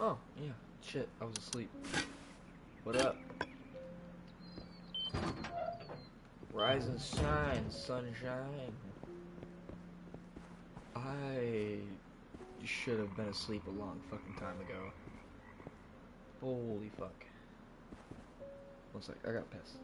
Oh, yeah. Shit, I was asleep. What up? Rise and shine, sunshine. I should have been asleep a long fucking time ago. Holy fuck. One sec, I got pissed.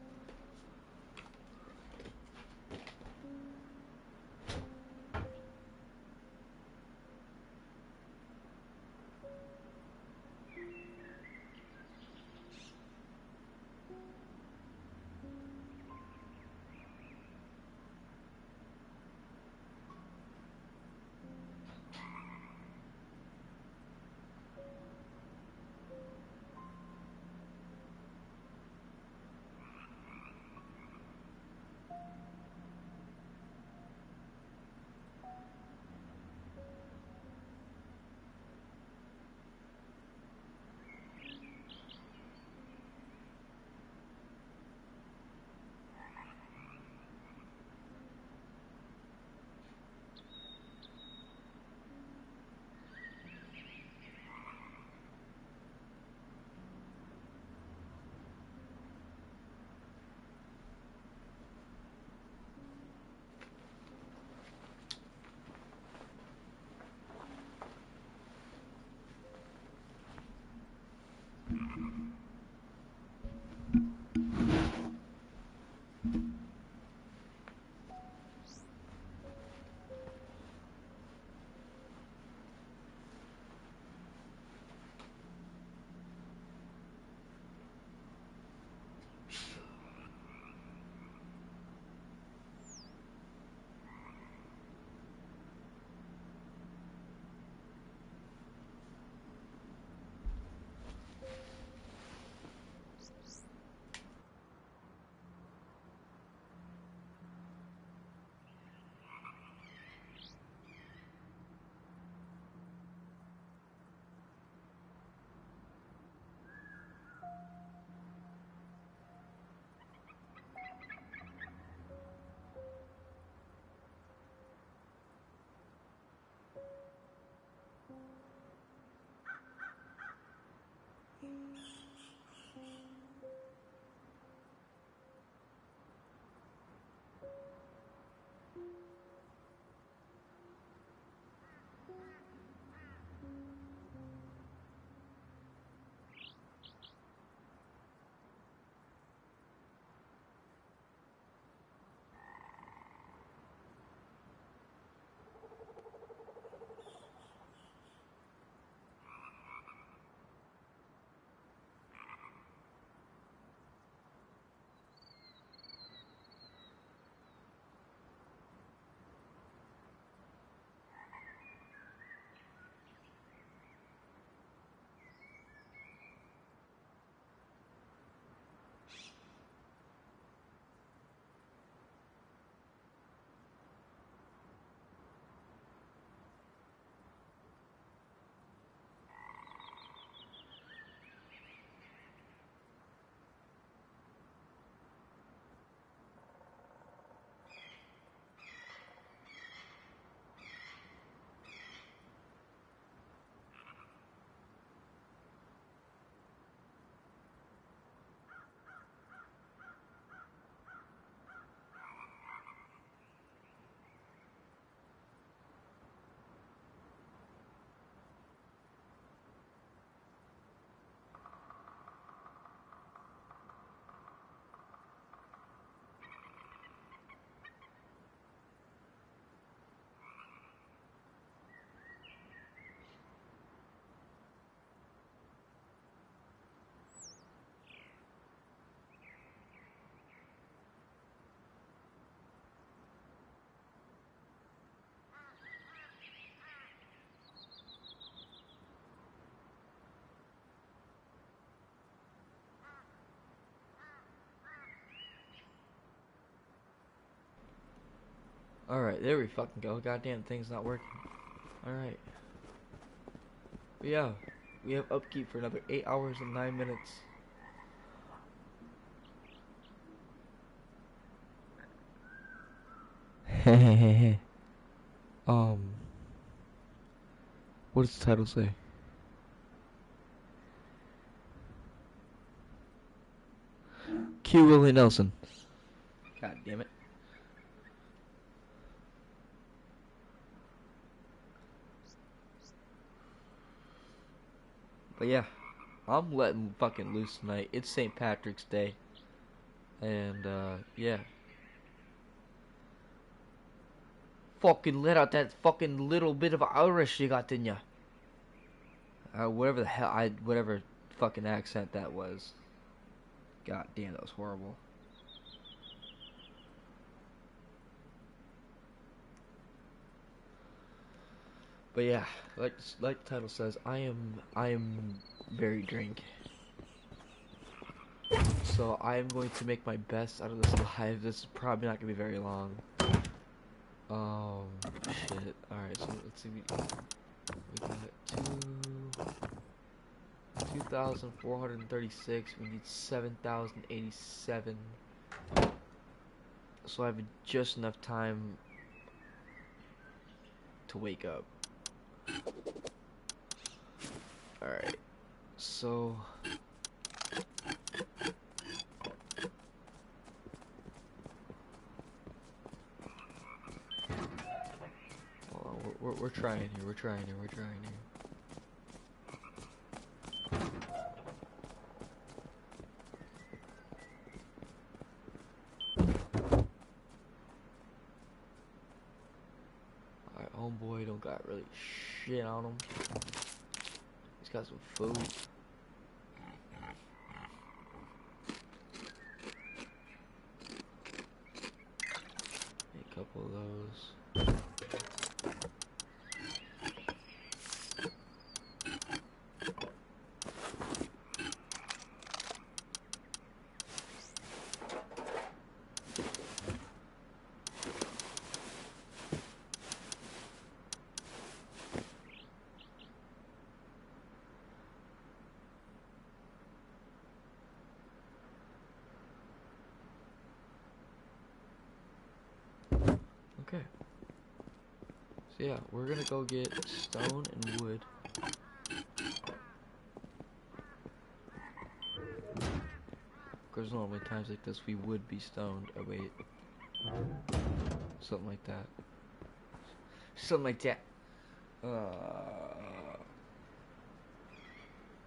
Alright, there we fucking go. Goddamn thing's not working. Alright. But yeah, we have upkeep for another 8 hours and 9 minutes. Hehehehe. Um, what does the title say? Cue Willie Nelson. God damn it. But yeah, I'm letting fucking loose tonight. It's St. Patrick's Day. And, yeah. Fucking let out that fucking little bit of Irish you got in ya. Whatever the hell, whatever fucking accent that was. God damn, that was horrible. But yeah, like the title says, I am very drink. So I am going to make my best out of this live. This is probably not gonna be very long. Shit. Alright, so let's see. We got 2,436. We need 7,087. So I have just enough time to wake up. Alright. So we're trying here. We're trying here. Alright, homeboy don't got really shit on him. He's got some food. A couple of those. Okay. So yeah, we're gonna go get stone and wood. Because normally times like this we would be stoned. Oh wait. Something like that. Something like that.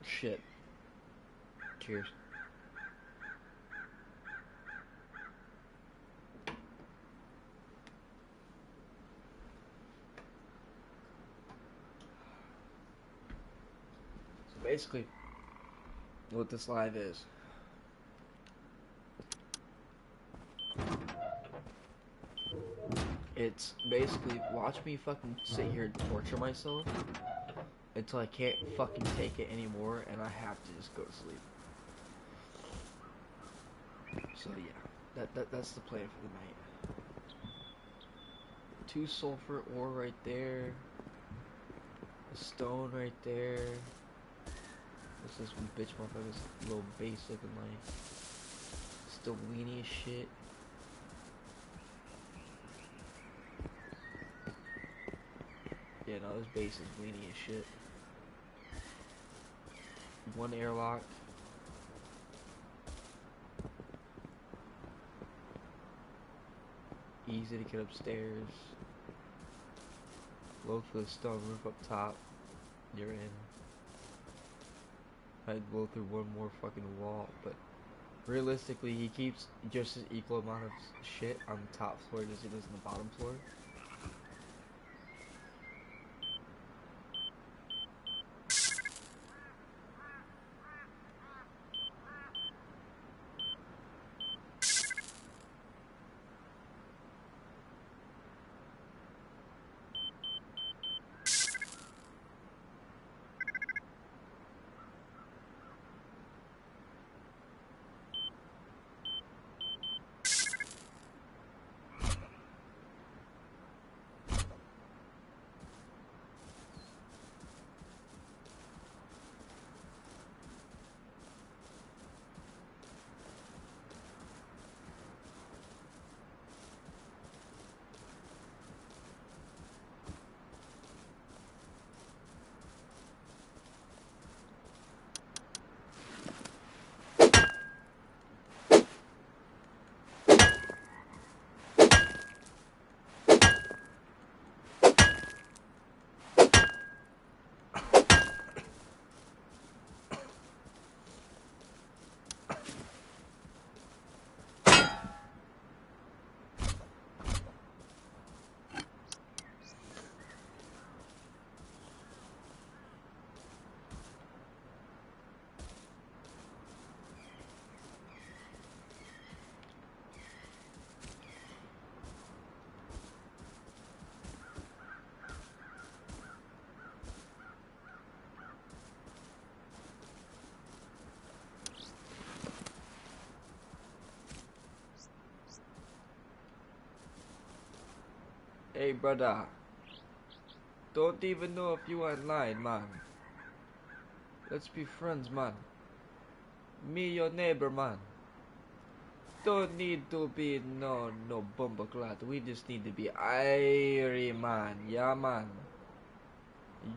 Shit. Cheers. So basically, what this live is. It's basically watch me fucking sit here and torture myself until I can't fucking take it anymore and I have to just go to sleep. So yeah, that's the plan for the night. 2 sulfur ore right there. A stone right there. This is some bitch motherfuckers, little base looking like. Still weenie as shit. Yeah, no, this base is weenie as shit. 1 airlock. Easy to get upstairs. Low for the stone roof up top. You're in. I'd blow through one more fucking wall, but realistically, he keeps just as equal amount of shit on the top floor as he does on the bottom floor. Hey, brother. Don't even know if you online, man. Let's be friends, man. Me, your neighbor, man. Don't need to be no bumbleclad. We just need to be airy, man. Yeah, man.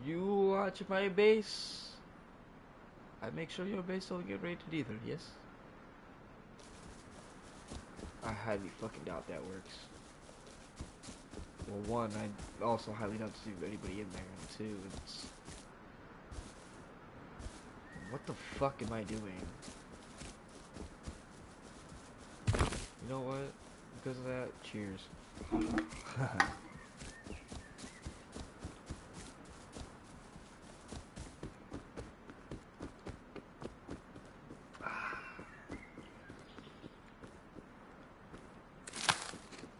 You watch my base. I make sure your base don't get raided either, yes? I highly fucking doubt that works. Well, one, I also highly doubt to see anybody in there, and two, it's... What the fuck am I doing? You know what? Because of that, cheers.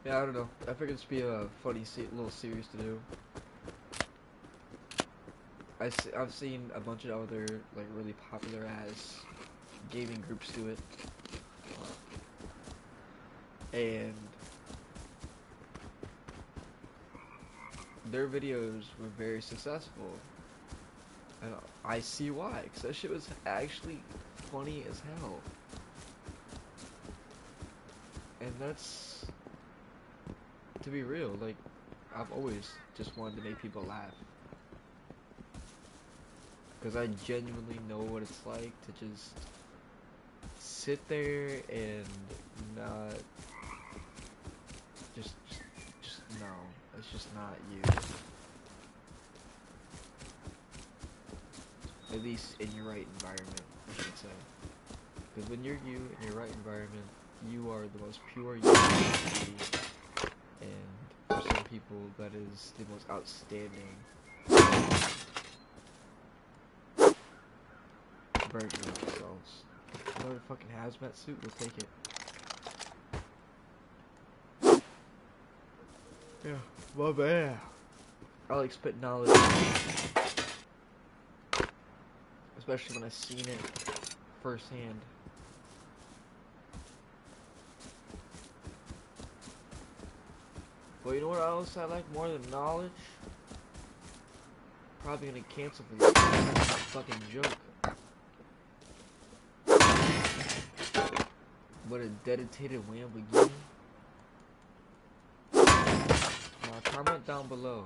Yeah, I don't know. I figured this would be a funny little series to do. I've seen a bunch of other, like, really popular ass gaming groups do it. And their videos were very successful. And I see why, because that shit was actually funny as hell. And that's, to be real, like, I've always just wanted to make people laugh. Because I genuinely know what it's like to just sit there and not, just no, it's just not you. At least in your right environment, I should say. Because when you're you in your right environment, you are the most pure you can be. And for some people, that is the most outstanding version of themselves. Another fucking hazmat suit, we'll take it. Yeah, my bad. I like spit knowledge. Especially when I've seen it firsthand. But you know what else I like more than knowledge? Probably gonna cancel for this fucking joke. But a dedicated Lamborghini? Now comment down below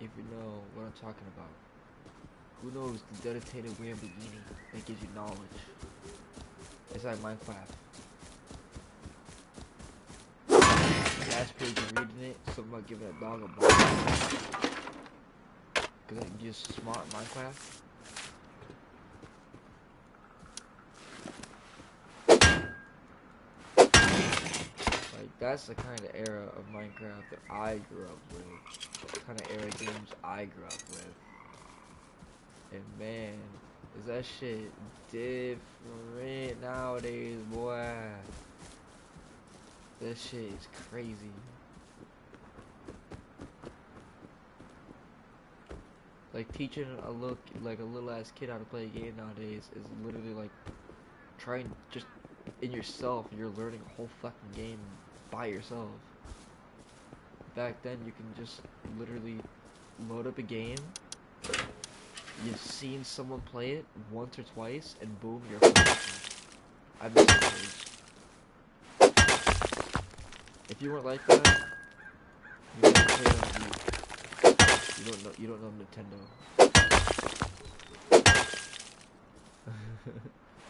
if you know what I'm talking about. Who knows the dedicated Lamborghini that gives you knowledge? It's like Minecraft. Last page you're reading it, something about giving a dog a bone. Cause I can just smart in Minecraft. Like, that's the kind of era of Minecraft that I grew up with. The kind of era games I grew up with. And man, is that shit different nowadays, boy. That shit is crazy. Like, teaching a little ass kid how to play a game nowadays is literally like trying just in yourself. You're learning a whole fucking game by yourself. Back then, you can just literally load up a game. You've seen someone play it once or twice, and boom, you're fucking. I've been surprised. If you weren't like that, you never played on Wii. You don't know Nintendo.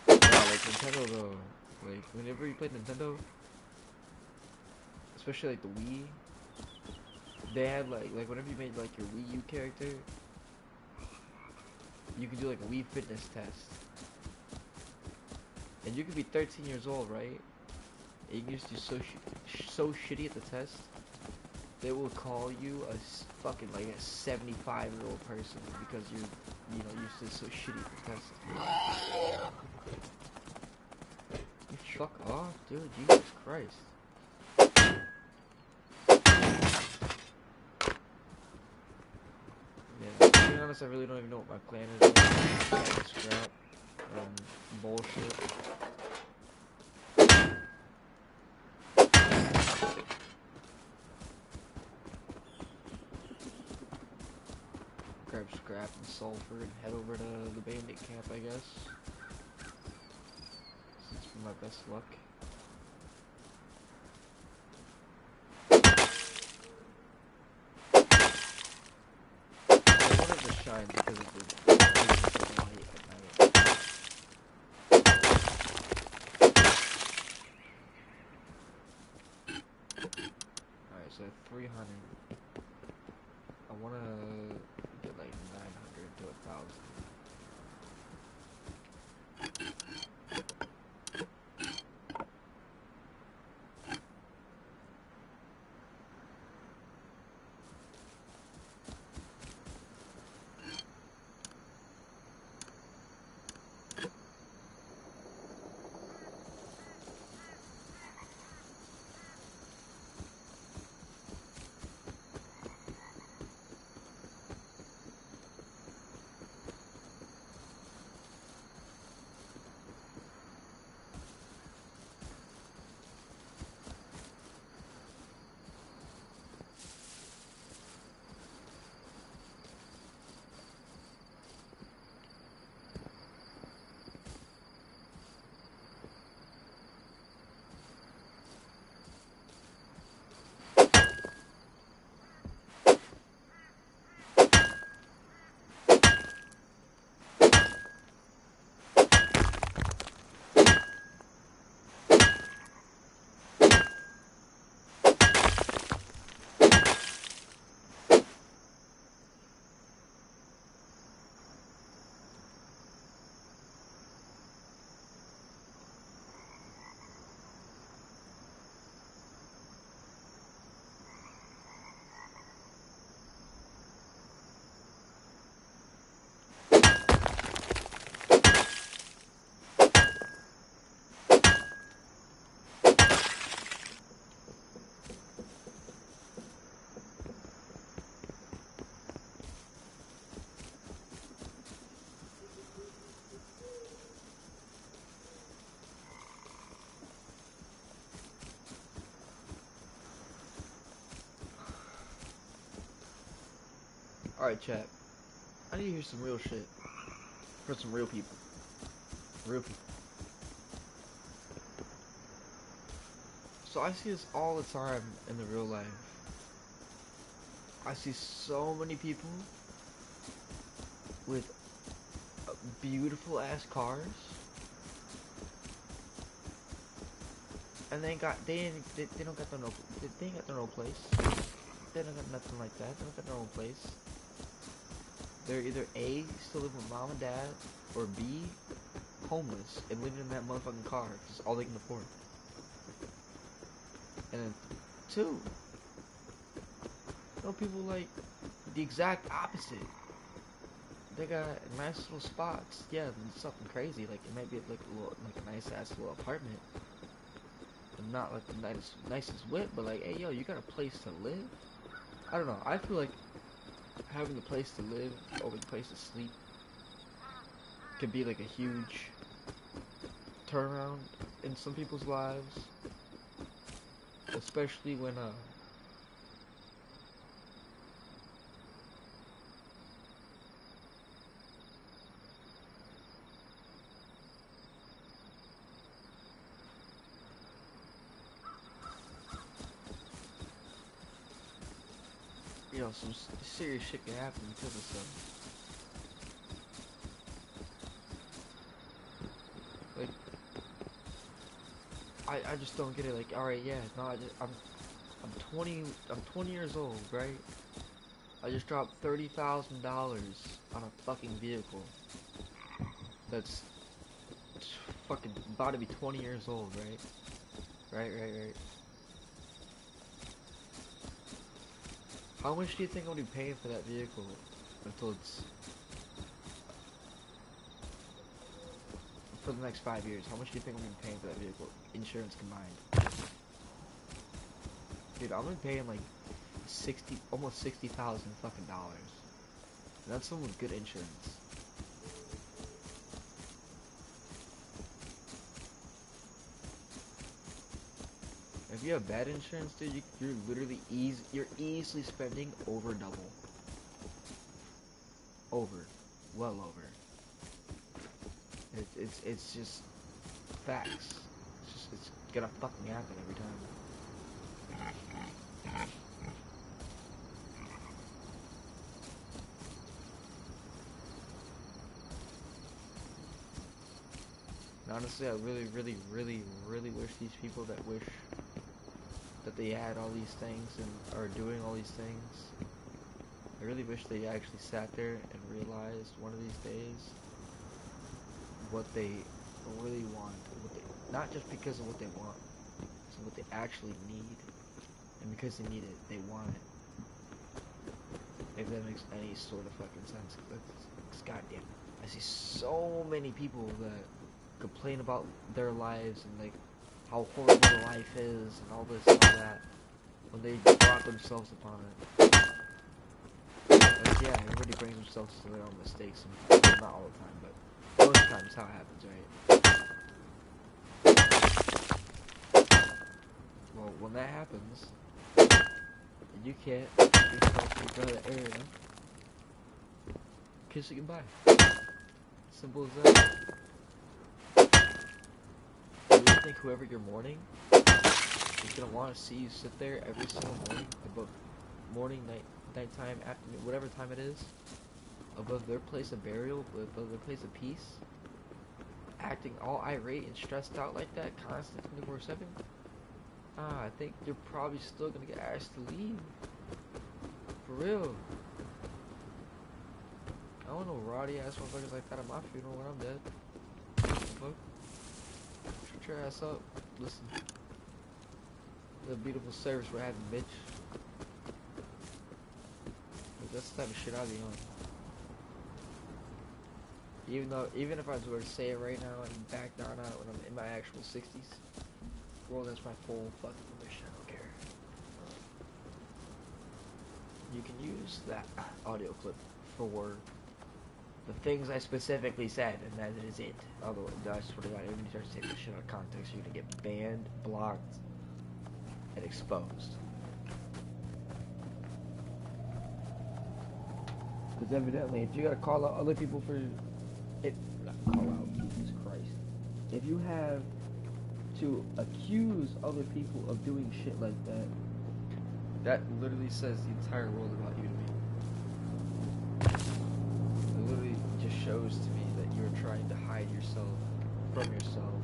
Yeah, like Nintendo though. Like whenever you play Nintendo, especially like the Wii, they had like whenever you made like your Wii U character, you could do like a Wii fitness test. And you could be 13 years old, right? And you can just do so shitty at the test, they will call you a fucking like a 75-year-old person because you did so shitty at the test. You fuck off, dude. Jesus Christ. Yeah, to be honest, I really don't even know what my plan is. Scrap. Bullshit. grab scrap and sulfur and head over to the bandit camp, I guess. Since for my best luck. I wanted to shine because of the light at night. Alright, so 300. I wanna get like 900 to 1,000. Alright, chat. I need to hear some real shit. For some real people. Real people. So I see this all the time in the real life. I see so many people with beautiful ass cars, and they ain't got no they ain't got no place. They don't got nothing like that. They don't got no own place. They're either A, still living with mom and dad, or B, homeless and living in that motherfucking car because it's all they can afford. And then 2, you know, people like the exact opposite. They got nice little spots. Yeah, something crazy. Like it might be like a little, like a nice ass little apartment, but not like the nicest whip. But like, hey yo, you got a place to live? I don't know. I feel like having a place to live over the place to sleep could be like a huge turnaround in some people's lives, especially when you know, some serious shit can happen because of stuff. Like, I just don't get it. Like, all right, yeah, no, I'm 20 years old, right? I just dropped $30,000 on a fucking vehicle that's fucking about to be 20 years old, right? Right. How much do you think I'm gonna be paying for that vehicle until it's for the next 5 years? How much do you think I'm gonna be paying for that vehicle, insurance combined? Dude, I'm gonna be paying like almost 60,000 fucking dollars. And that's someone with good insurance. If you have bad insurance, dude, you're literally easily spending over double. over, well over. It's just facts. It's gonna fucking happen every time. And honestly, I really, really, really, really wish these people that wish that they had all these things and are doing all these things, I really wish they actually sat there and realized one of these days what they really want, not just because of what they want, so what they actually need, and because they need it, they want it. If that makes any sort of fucking sense, it's goddamn. I see so many people that complain about their lives and like how horrible their life is and all this and all that when they brought themselves upon it. Like, yeah, everybody brings themselves to their own mistakes, and not all the time, but most times how it happens, right? Well, when that happens, and you can't take yourself to go to the area, kiss it goodbye. Simple as that. You really think whoever you're mourning is gonna want to see you sit there every single morning, above morning, nighttime, afternoon, whatever time it is, above their place of burial, above their place of peace, acting all irate and stressed out like that, constant 24/7? I think you're probably still gonna get asked to leave. For real. I don't know rowdy ass motherfuckers like that at my funeral when I'm dead. Fuck. Shut your ass up. Listen. The beautiful service we're having, bitch. Like, that's the type of shit I be on. Even if I were to say it right now and back down on it when I'm in my actual 60s, well, that's my full fucking permission. I don't care. You can use that audio clip for the things I specifically said, and that is it. Otherwise, I swear to God, everybody starts to take this shit out of context, you're gonna get banned, blocked, and exposed. Because evidently, if you gotta call out other people for it, not call out, Jesus Christ. If you have to accuse other people of doing shit like that, that literally says the entire world about you to me. It literally just shows to me that you're trying to hide yourself from yourself,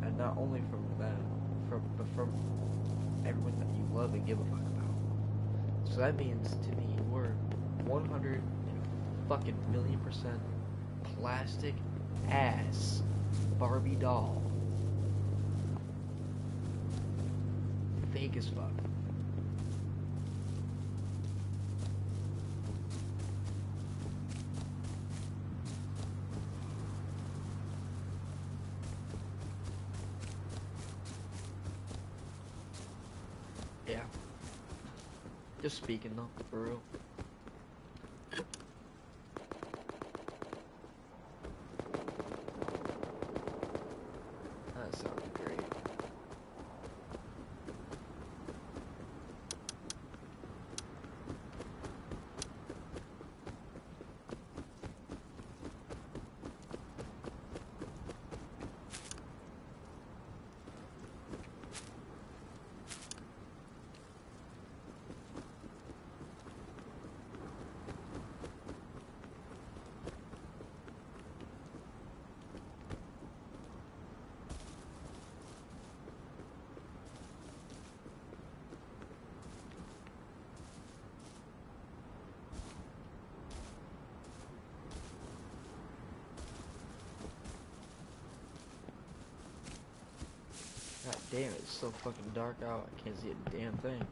and not only from them, but from everyone that you love and give a fuck about. So that means to me, we're 100 fucking million% plastic ass Barbie doll. Fake as fuck. Yeah. Just speaking though, for real. That sounds great. God damn, it's so fucking dark out, I can't see a damn thing.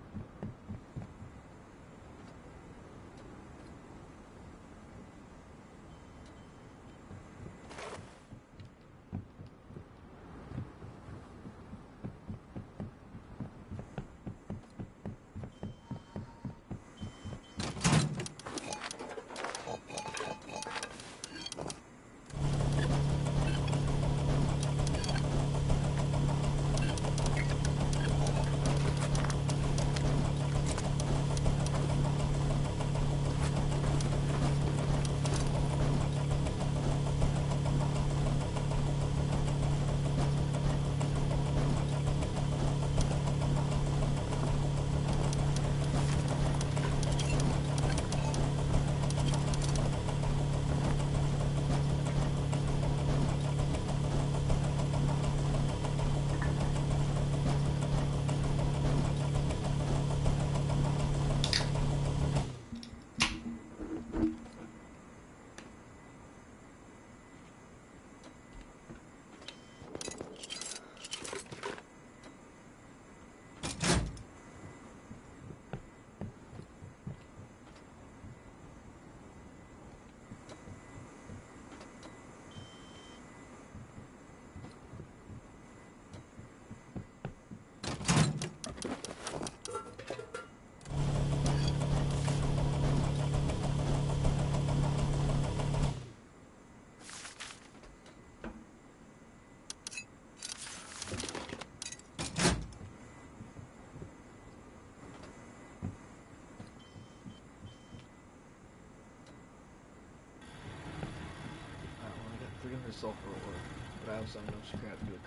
sulfur ore, but I also have enough scrap to do a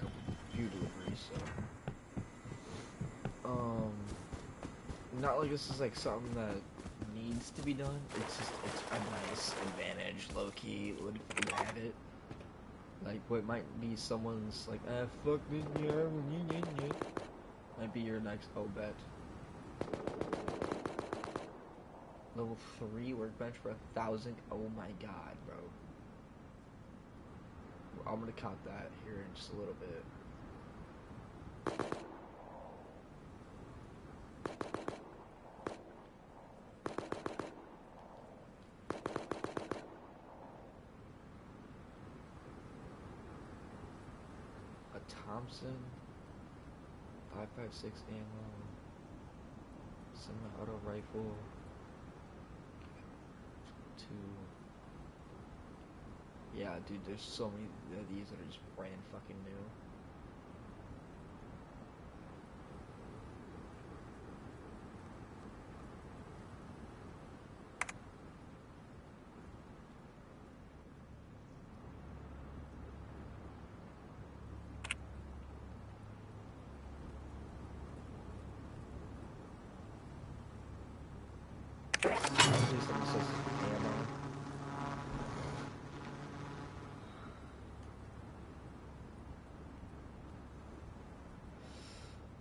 few deliveries, so. Not like this is like something that needs to be done. It's just, it's a nice advantage, low key, would have it. Like, what might be someone's, like, fuck this, yeah, might be your next bet. Level 3 workbench for 1,000. Oh my god, bro. I'm gonna count that here in just a little bit. Thompson, 5.56 ammo, semi-auto rifle, 2. Yeah, dude, there's so many of these that are just brand fucking new.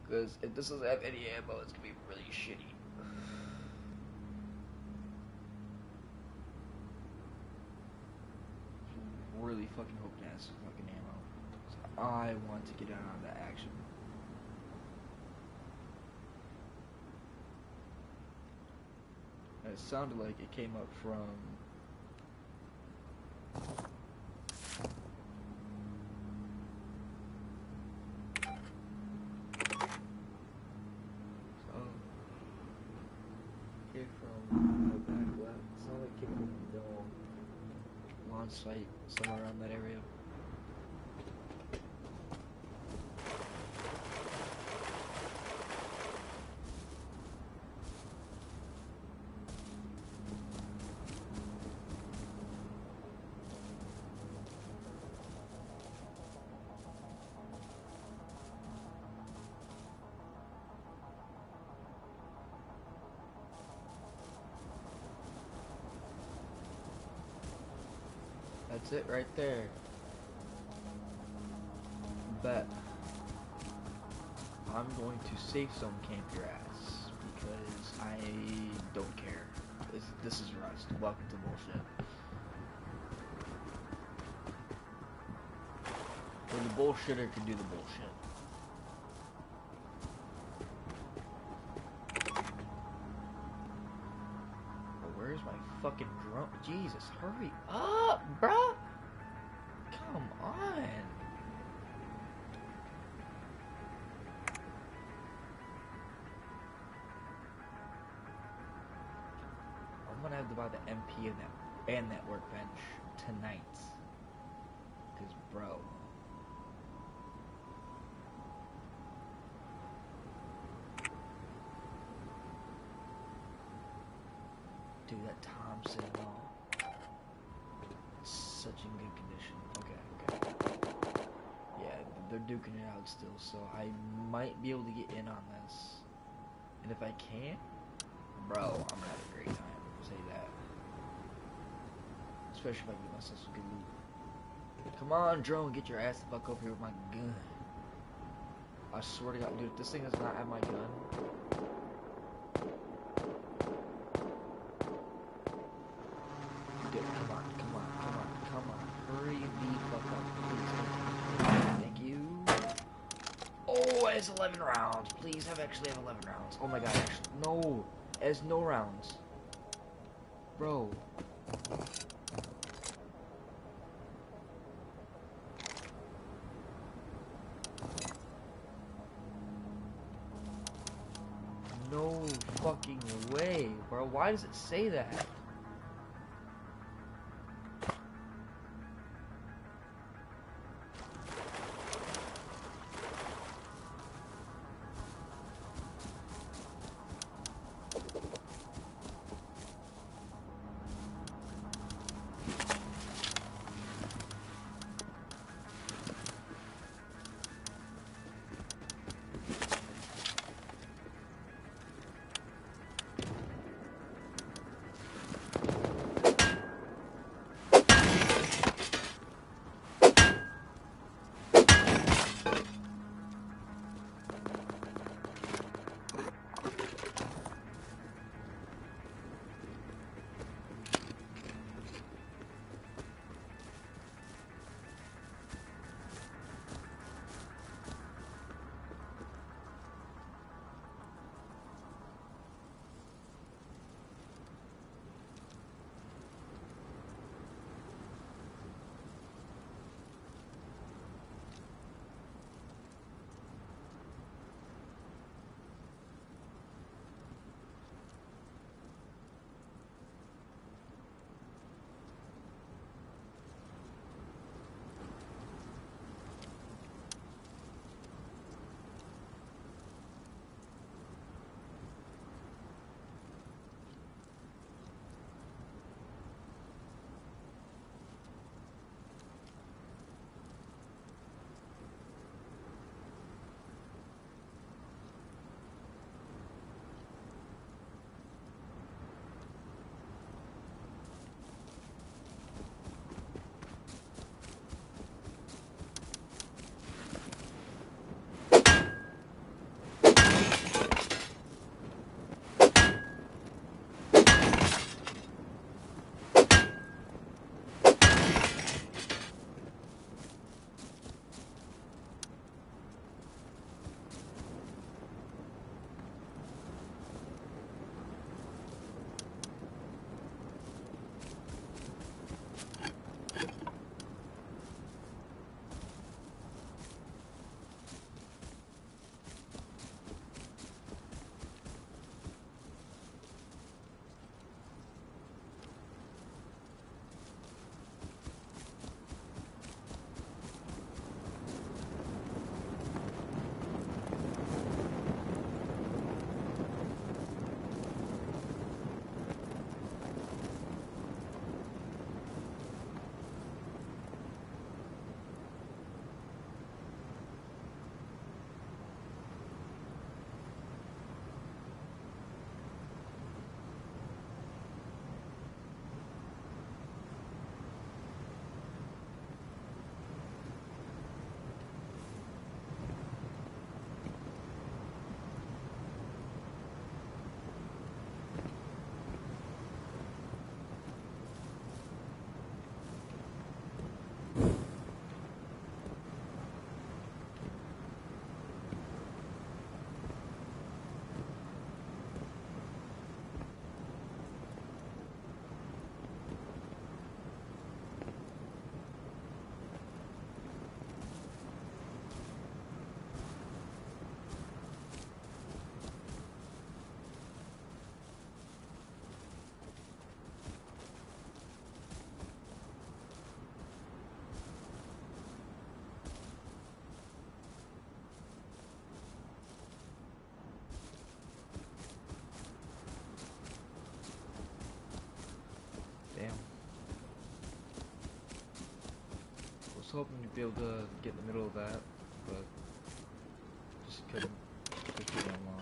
Because if this doesn't have any ammo, it's gonna be really shitty. Really fucking hoping it has some fucking ammo. So I want to get in on that action. And it sounded like it came up from site somewhere around that area. That's it right there. But I'm going to safe zone camp your ass because I don't care. This is Rust. Welcome to bullshit. When the bullshitter can do the bullshit. Where's my fucking drone? Jesus, hurry up, bruh! Come on! I'm gonna have to buy the MP and that workbench tonight. Cause, bro. Dude, that Thompson, it's such in good condition. Okay. Yeah, they're duking it out still, so I might be able to get in on this. And if I can't, bro, I'm gonna have a great time. I'll say that. Especially if I get myself some good loot. Come on, drone, get your ass the fuck over here with my gun. I swear to God, dude, if this thing is not at my gun. Dude, come on. Hurry the fuck up, please. Thank you. Oh, it has 11 rounds. Please actually have 11 rounds. Oh my god, actually, no. It has no rounds. Bro. No fucking way, bro. Why does it say that? hoping to be able to get in the middle of that, but just couldn't. Just too damn long.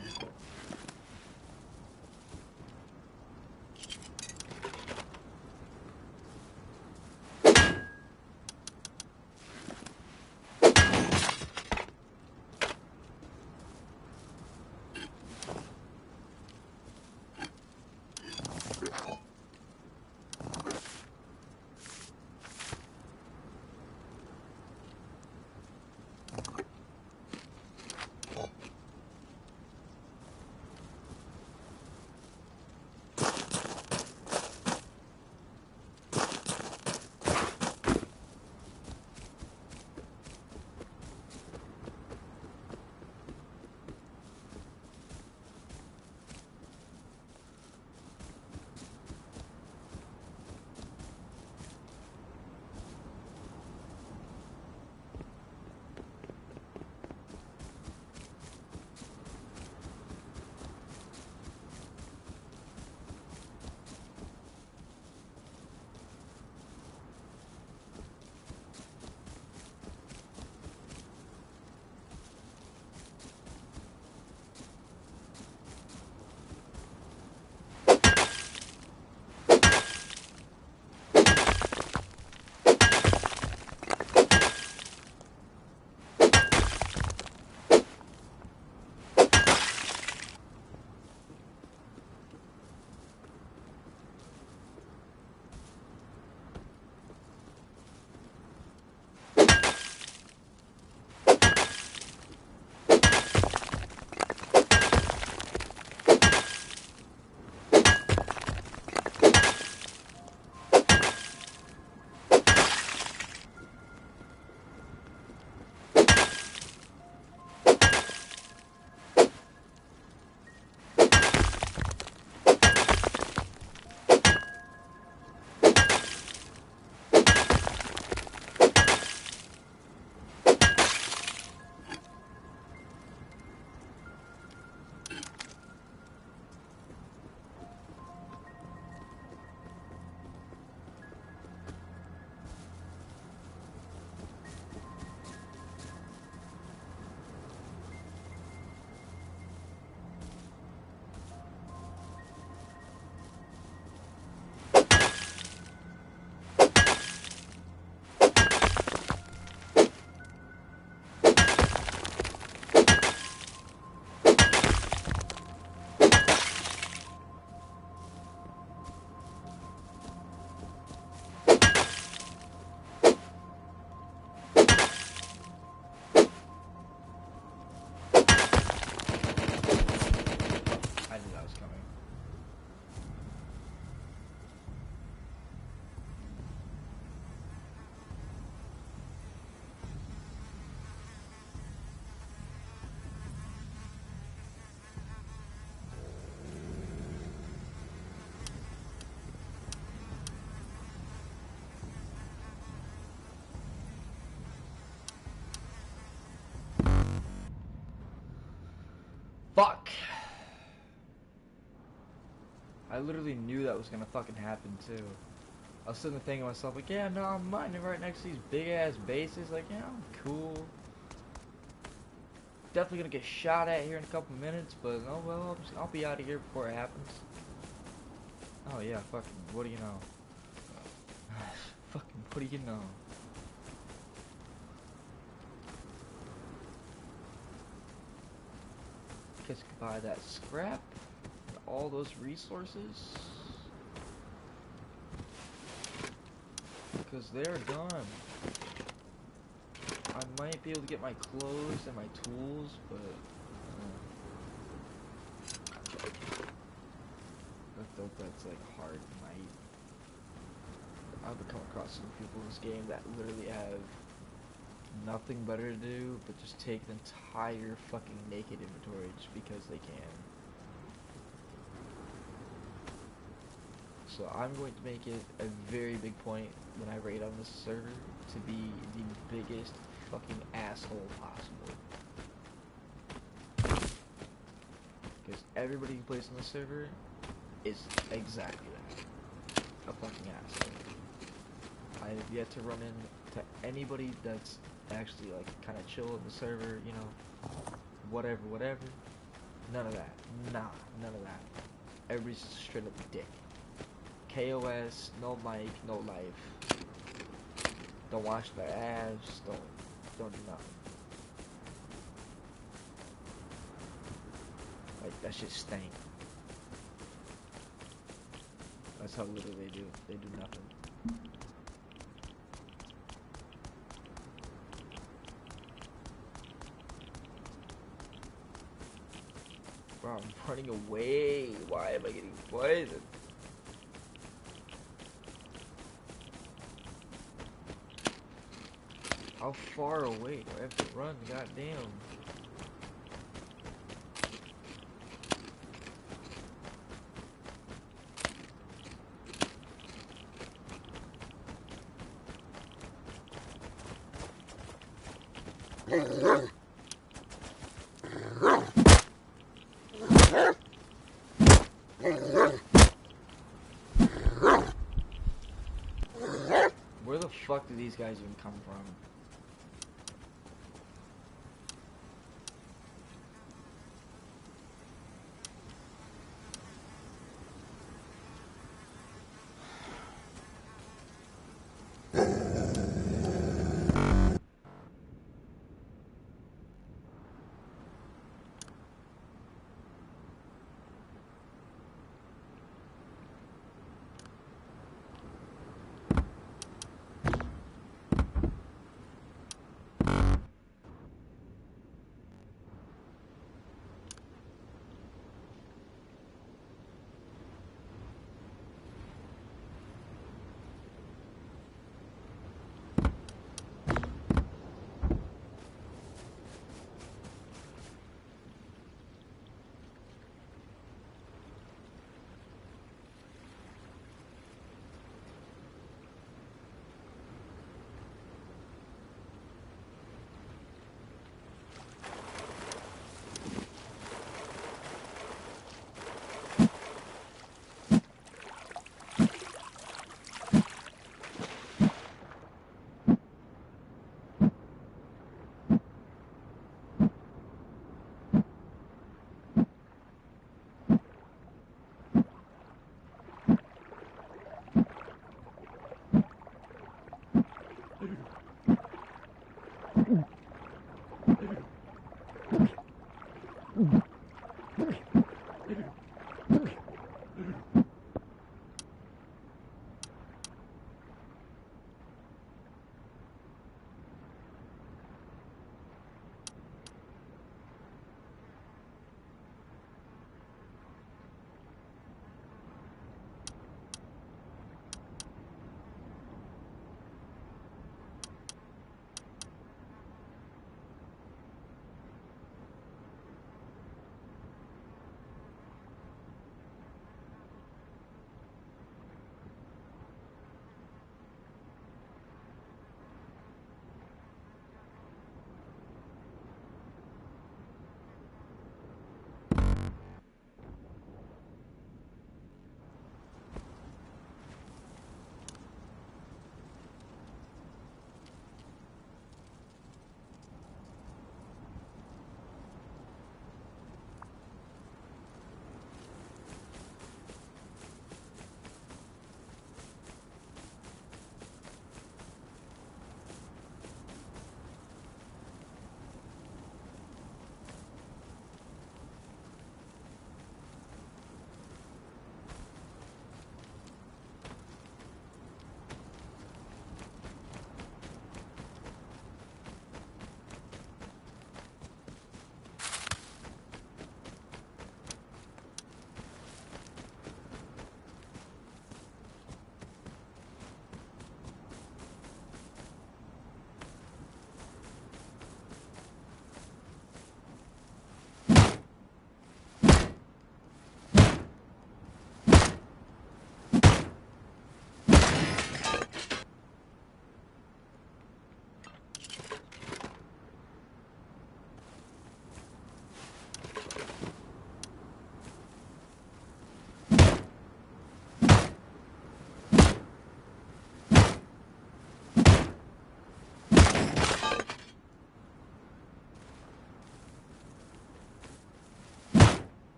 Fuck! I literally knew that was gonna fucking happen too. I was sitting there thinking to myself, like, yeah, no, I'm mining right next to these big ass bases. Like, yeah, I'm cool. Definitely gonna get shot at here in a couple minutes, but oh well, I'll be out of here before it happens. Oh yeah, fucking, what do you know? Fucking, what do you know? Guess you could buy that scrap, and all those resources, because they're done. I might be able to get my clothes and my tools, but I thought that's like hard night. I've come across some people in this game that literally have nothing better to do but just take the entire fucking naked inventory just because they can. So I'm going to make it a very big point when I raid on this server to be the biggest fucking asshole possible. Because everybody who plays on the server is exactly that. A fucking asshole. I have yet to run to anybody that's actually like kind of chill in the server, you know, whatever, whatever. None of that. Nah, none of that. Everybody's straight up dick. KOS, no mic, no life. Don't wash their ass. Don't do nothing. Like that shit stank. That's how little they do. They do nothing. Bro, I'm running away. Why am I getting poisoned? How far away do I have to run? Goddamn. Where the fuck do these guys even come from?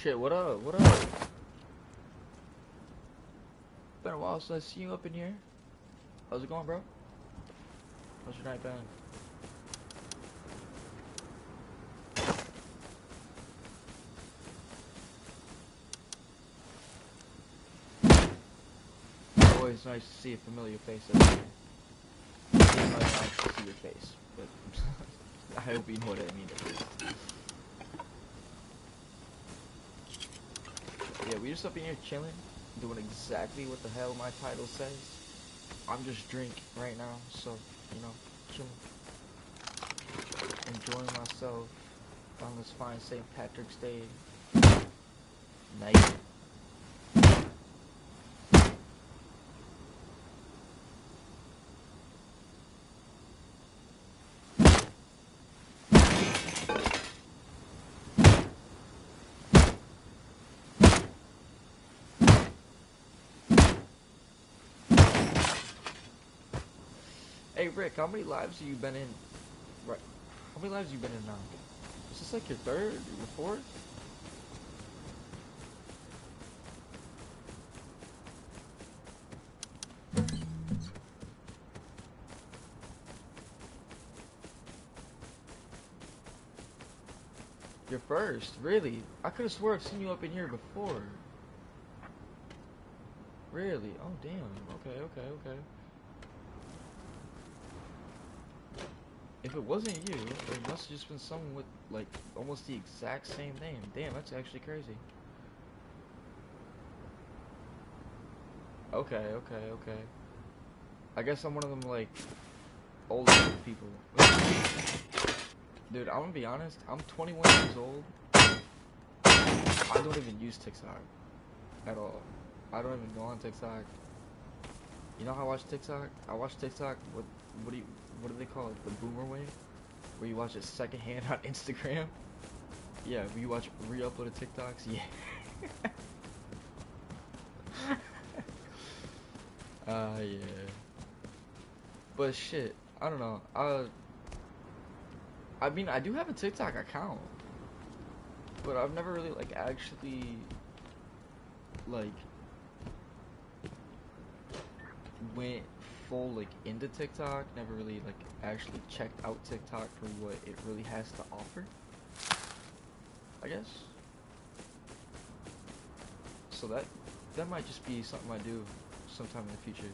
Shit, what up? What up? Been a while since I see you up in here. How's it going, bro? How's your night been? Always nice to see a familiar face up here. It's not nice to see your face, but I hope you know what I mean at least. Yeah, we just up in here chilling, doing exactly what the hell my title says. I'm just drinking right now, so, you know, chilling. Enjoying myself on this fine St. Patrick's Day night. Hey Rick, how many lives have you been in? Right. How many lives have you been in now? Is this like your third or your fourth? Your first? Really? I could have swore I've seen you up in here before. Really? Oh damn. Okay, okay, okay. If it wasn't you, it must have just been someone with, like, almost the exact same name. Damn, that's actually crazy. Okay, okay, okay. I guess I'm one of them, like, older people. Dude, I'm gonna be honest, I'm 21 years old. I don't even use TikTok at all. I don't even go on TikTok. You know how I watch TikTok? I watch TikTok with, what do they call it? The boomer way? Where you watch it secondhand on Instagram? Yeah, where you watch re-uploaded TikToks? Yeah. Yeah. But shit, I don't know. I mean, I do have a TikTok account. But I've never really, like, actually, like, went full, like, into TikTok. Never really, like, actually checked out TikTok for what it really has to offer, I guess. So that might just be something I do sometime in the future.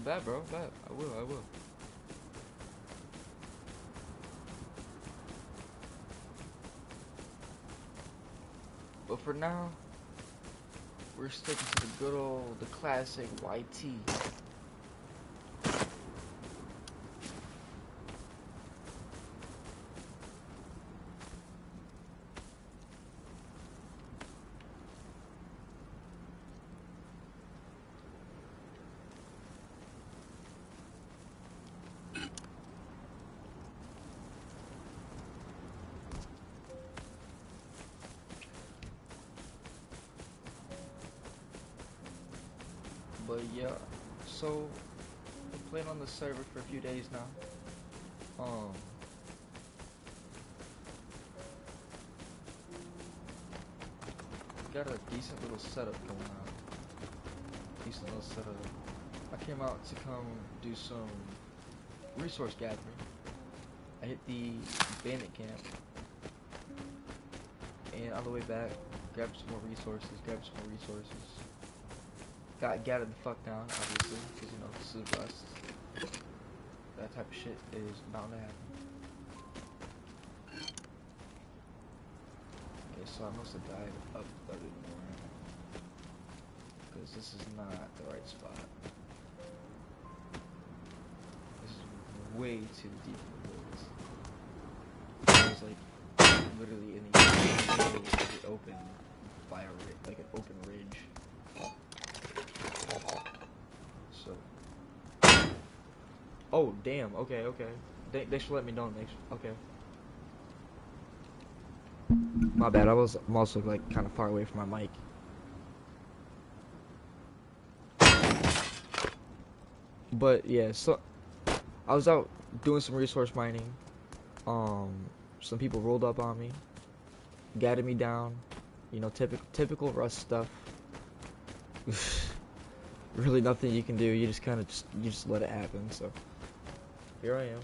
Bet, bro, bet. I will. But for now, we're sticking to the good old, the classic YT. But yeah, so I've been playing on the server for a few days now. Got a decent little setup going on. Decent little setup. I came out to come do some resource gathering. I hit the bandit camp, and on the way back, grabbed some more resources. Got gathered the fuck down, obviously, because, you know, this is Rust. That type of shit is bound to happen. Okay, so I must have died up early in the morning, because this is not the right spot. This is way too deep in the woods. It was like literally in the open, by a like an open ridge. So, oh damn, okay. They should let me know next. Okay. My bad. I'm also like kind of far away from my mic. But yeah, so I was out doing some resource mining. Um, some people rolled up on me, gathered me down. You know, typical Rust stuff. Really nothing you can do. You just kind of just let it happen. So here I am.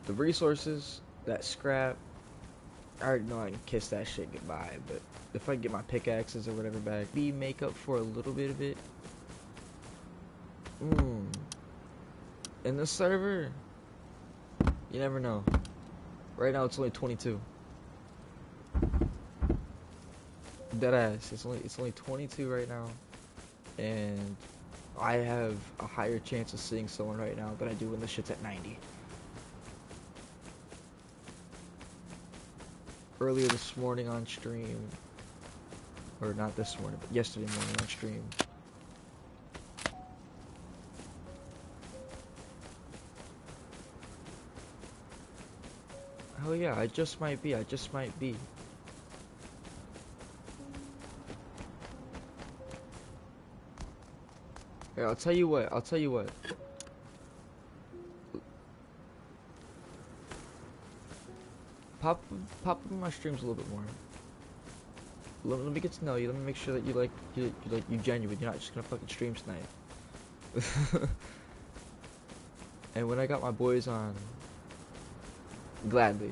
The resources, that scrap, I already know I can kiss that shit goodbye. But if I get my pickaxes or whatever back, maybe make up for a little bit of it. In the server, you never know. Right now it's only 22. Deadass. It's only 22 right now, and I have a higher chance of seeing someone right now than I do when the shit's at 90. Earlier this morning on stream, or not this morning, but yesterday morning on stream. Hell yeah, I just might be. Here, I'll tell you what. Pop up in my streams a little bit more. Let me get to know you. Let me make sure that you genuine. You're not just gonna fucking stream snipe. And when I got my boys on, gladly.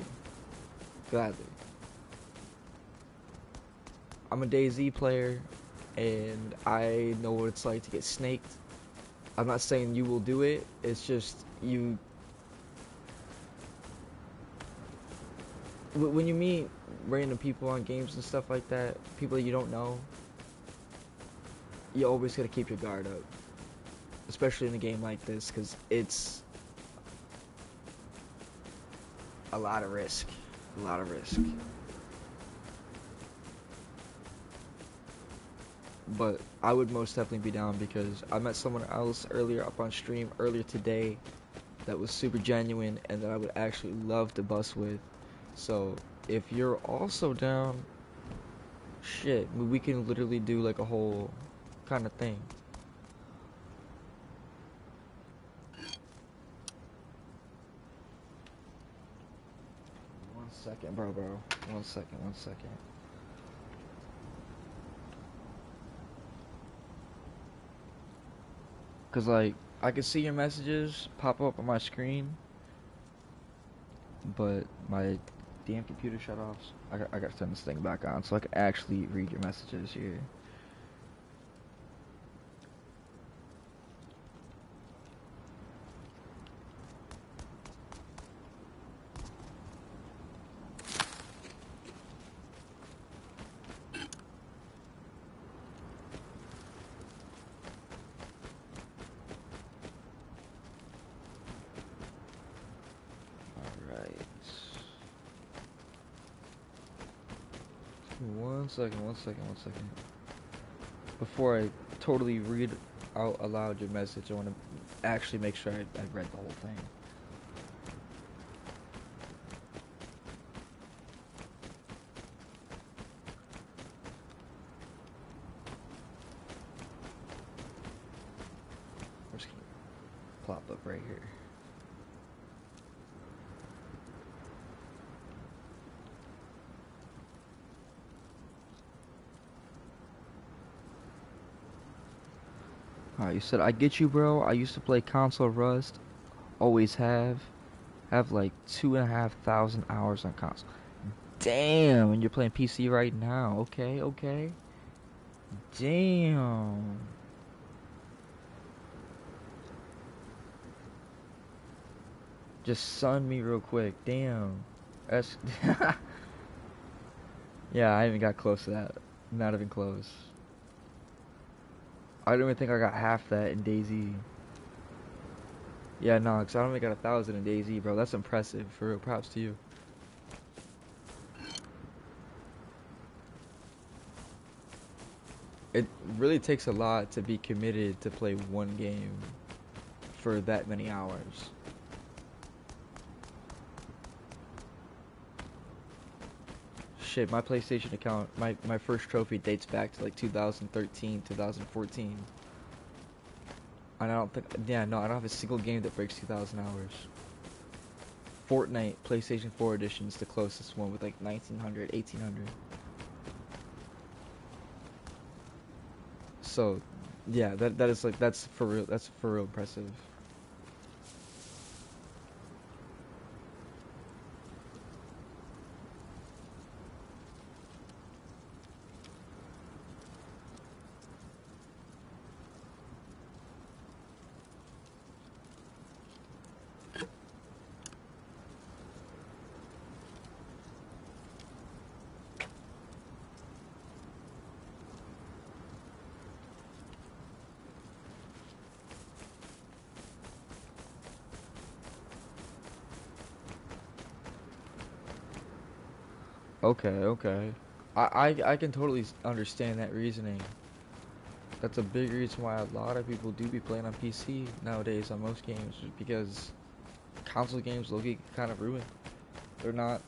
I'm a DayZ player, and I know what it's like to get snaked. I'm not saying you will do it. It's just you. When you meet random people on games and stuff like that, people that you don't know, you always gotta keep your guard up, especially in a game like this, because it's a lot of risk. But I would most definitely be down, because I met someone else earlier up on stream earlier today that was super genuine and that I would actually love to bust with. So if you're also down, shit, we can literally do like a whole kind of thing. One second, bro. One second. Cause like I can see your messages pop up on my screen, but my damn computer shut off. I got to turn this thing back on so I can actually read your messages here. One second. Before I totally read out aloud your message, I want to actually make sure I read the whole thing. I'm just gonna plop up right here. Alright, you said, I get you, bro. I used to play console Rust. Always have. Have like 2,500 hours on console. Damn, and you're playing PC right now. Okay. Damn. Just sun me real quick. Damn. That's... Yeah, I haven't got close to that. Not even close. I don't even think I got half that in DayZ. Yeah, no, because I only got 1,000 in DayZ, bro. That's impressive. For real, props to you. It really takes a lot to be committed to play one game for that many hours. shit, my PlayStation account, my first trophy dates back to like 2013, 2014. And I don't think, yeah, no, I don't have a single game that breaks 2,000 hours. Fortnite, PlayStation 4 edition is the closest one with like 1900, 1800. So, yeah, that is like, that's for real impressive. Okay, okay. I can totally understand that reasoning. That's a big reason why a lot of people do be playing on PC nowadays on most games, because console games low-key kind of ruined. They're not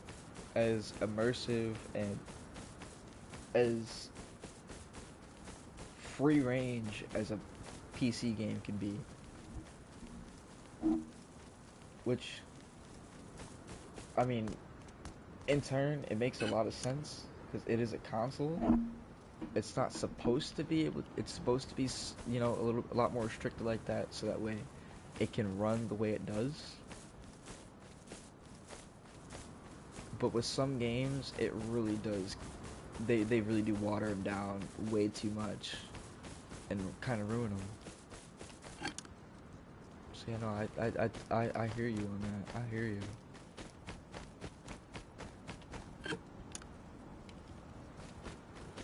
as immersive and as free range as a PC game can be, which, I mean, in turn, it makes a lot of sense because it is a console. It's not supposed to be able. It's supposed to be, a lot more restricted like that, so that way it can run the way it does. But with some games, it really does. They really do water them down way too much and kind of ruin them. So you know, I hear you on that. I hear you.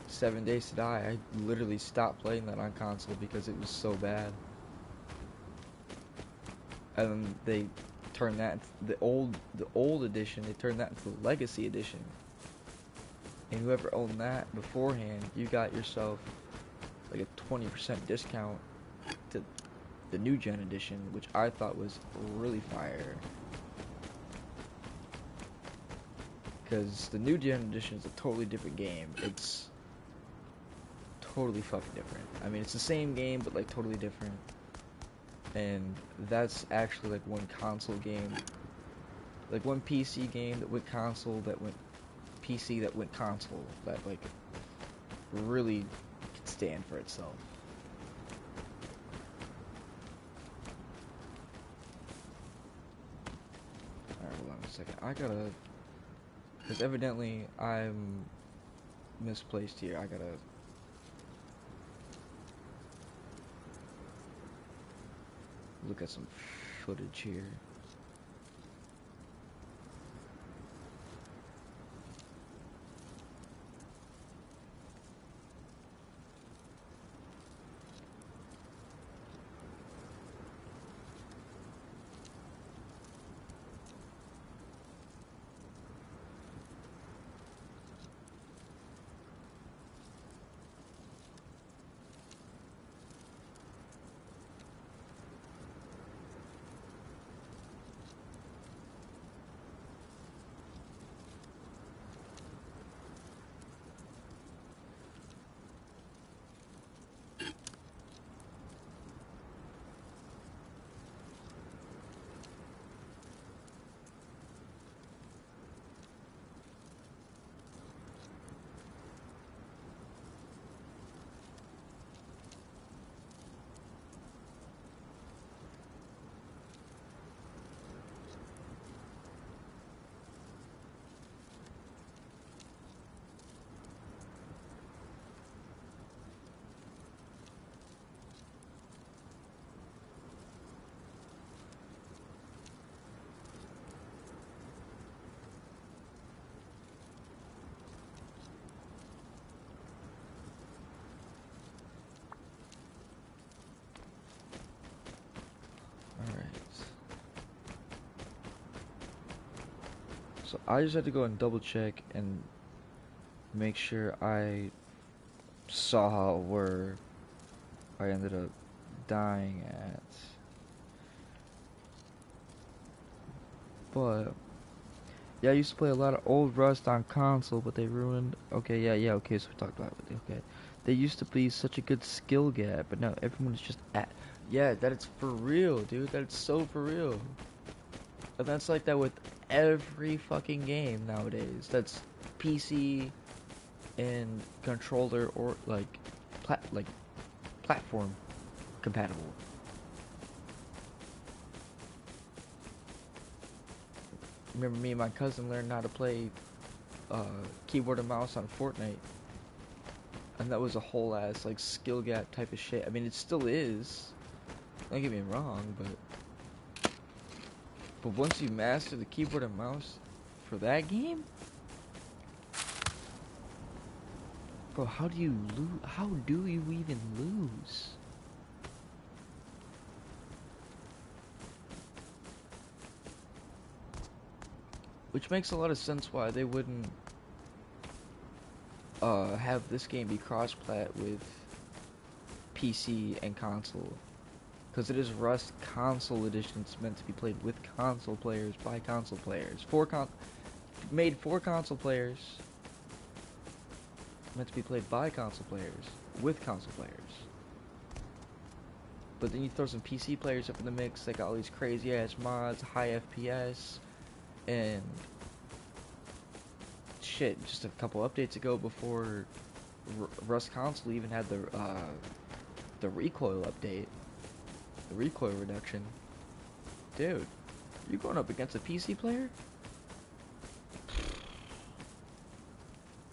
7 Days to Die, I literally stopped playing that on console because it was so bad. And then they turned that into the old edition. They turned that into the Legacy edition. And whoever owned that beforehand, you got yourself like a 20% discount to the new gen edition, which I thought was really fire. Because the new gen edition is a totally different game. It's totally fucking different. I mean, it's the same game, but like totally different. And that's actually like one console game, like one PC game that went console, that went PC, that went console, that like really could stand for itself. Alright, hold on a second. I gotta, because evidently I'm misplaced here. I gotta look at some footage here. So I just had to go and double check and make sure I saw where I ended up dying at. But Yeah, I used to play a lot of old Rust on console, but they ruined. Okay, yeah, okay. So we talked about it. Okay, they used to be such a good skill gap, but now everyone's just at. Yeah, that it's for real, dude. That's so for real. And that's like that with every fucking game nowadays. That's PC and controller or like platform compatible. Remember me and my cousin learned how to play keyboard and mouse on Fortnite, and that was a whole ass like skill gap type of shit. I mean, it still is. Don't get me wrong, but once you master the keyboard and mouse for that game, bro, how do you lose? How do you even lose? Which makes a lot of sense why they wouldn't have this game be cross-plat with PC and console. Because it is Rust Console Edition. It's meant to be played with console players by console players. Made for console players. Meant to be played by console players with console players. But then you throw some PC players up in the mix. They got all these crazy ass mods, high FPS, and shit. Just a couple updates ago, before Rust Console even had the recoil update, the recoil reduction. Dude, you going up against a PC player?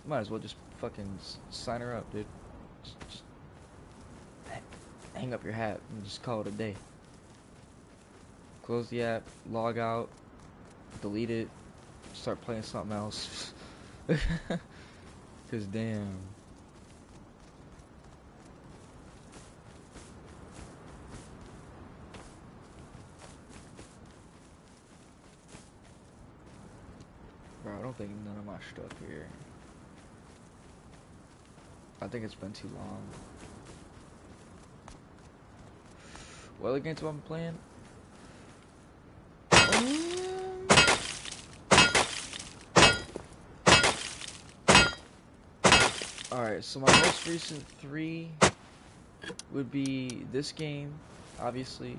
Might as well just fucking sign her up, dude. Just hang up your hat and just call it a day. Close the app, log out, delete it, start playing something else. Cause damn. Bro, I don't think none of my stuff here. I think it's been too long. What other games have I been playing? Alright, so my most recent 3 would be this game, obviously,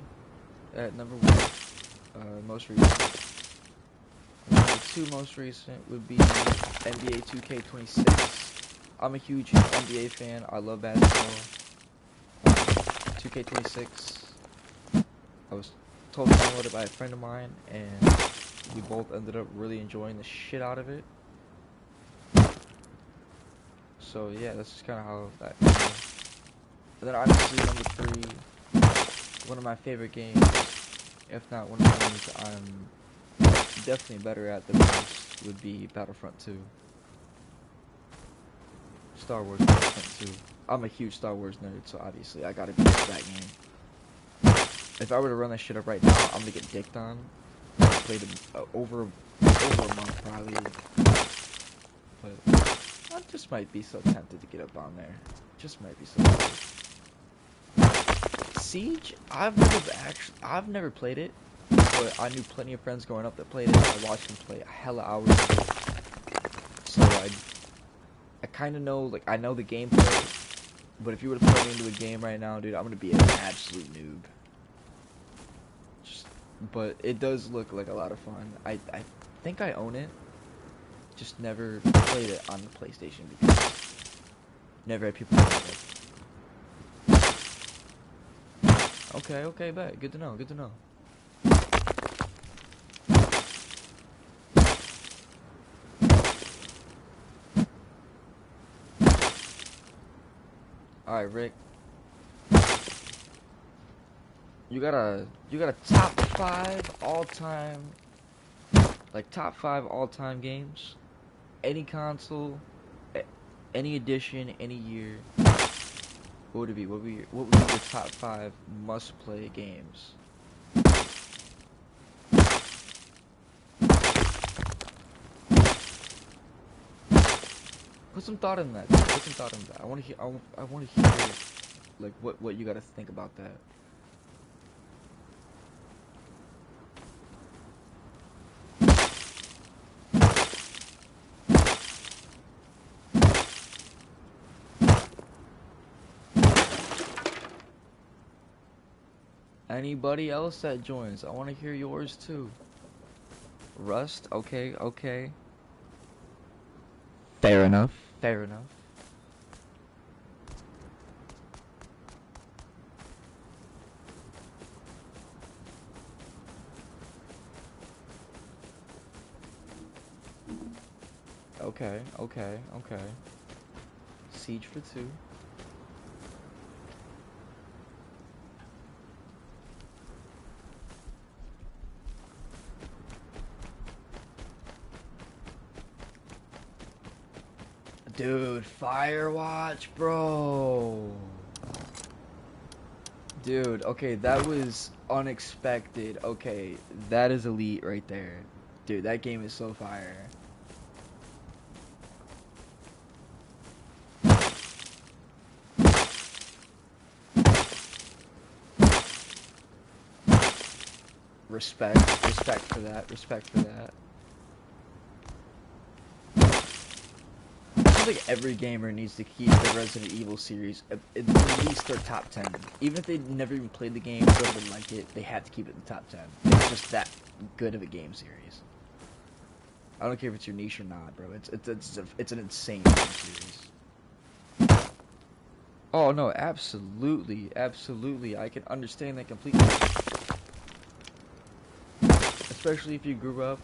at number 1, most recent. Number 2 most recent would be NBA 2K26. I'm a huge NBA fan. I love basketball. 2K26. I was told to download it by a friend of mine, and we both ended up really enjoying the shit out of it. So yeah, that's just kind of how that goes. And then obviously number 3, one of my favorite games, if not one of the games I'm definitely better at the most, would be Battlefront 2. Star Wars Battlefront 2. I'm a huge Star Wars nerd, so obviously I gotta be good at that game. If I were to run that shit up right now, I'm gonna get dicked on. I played it over a month probably. But I just might be so tempted to get up on there. Just might be so tempted. Siege, I've never played it, but I knew plenty of friends growing up that played it. I watched them play a hella hours of it. So I kind of know, like, I know the gameplay, but if you were to put me into a game right now, dude, I'm gonna be an absolute noob. But it does look like a lot of fun. I think I own it. Just never played it on the PlayStation because never had people play it. Okay, bet. Good to know, good to know. Alright, Rick. You got a top 5 all-time, like top 5 all-time games? Any console, any edition, any year. What would it be? What would be your top 5 must-play games? Put some thought in that. Put some thought in that. I want to hear. I want to hear, like, what you got to think about that. Anybody else that joins, I want to hear yours too. Rust, okay, okay. Fair enough, fair enough. Okay, okay, okay. Siege for 2. Dude, Firewatch, bro. Dude, okay, that was unexpected. Okay, that is elite right there. Dude, that game is so fire. Respect for that, respect for that. I think every gamer needs to keep the Resident Evil series at least their top 10. Even if they never even played the game, don't even like it, they have to keep it in the top 10. It's just that good of a game series. I don't care if it's your niche or not, bro. It's an insane game series. Oh no, absolutely, absolutely. I can understand that completely. Especially if you grew up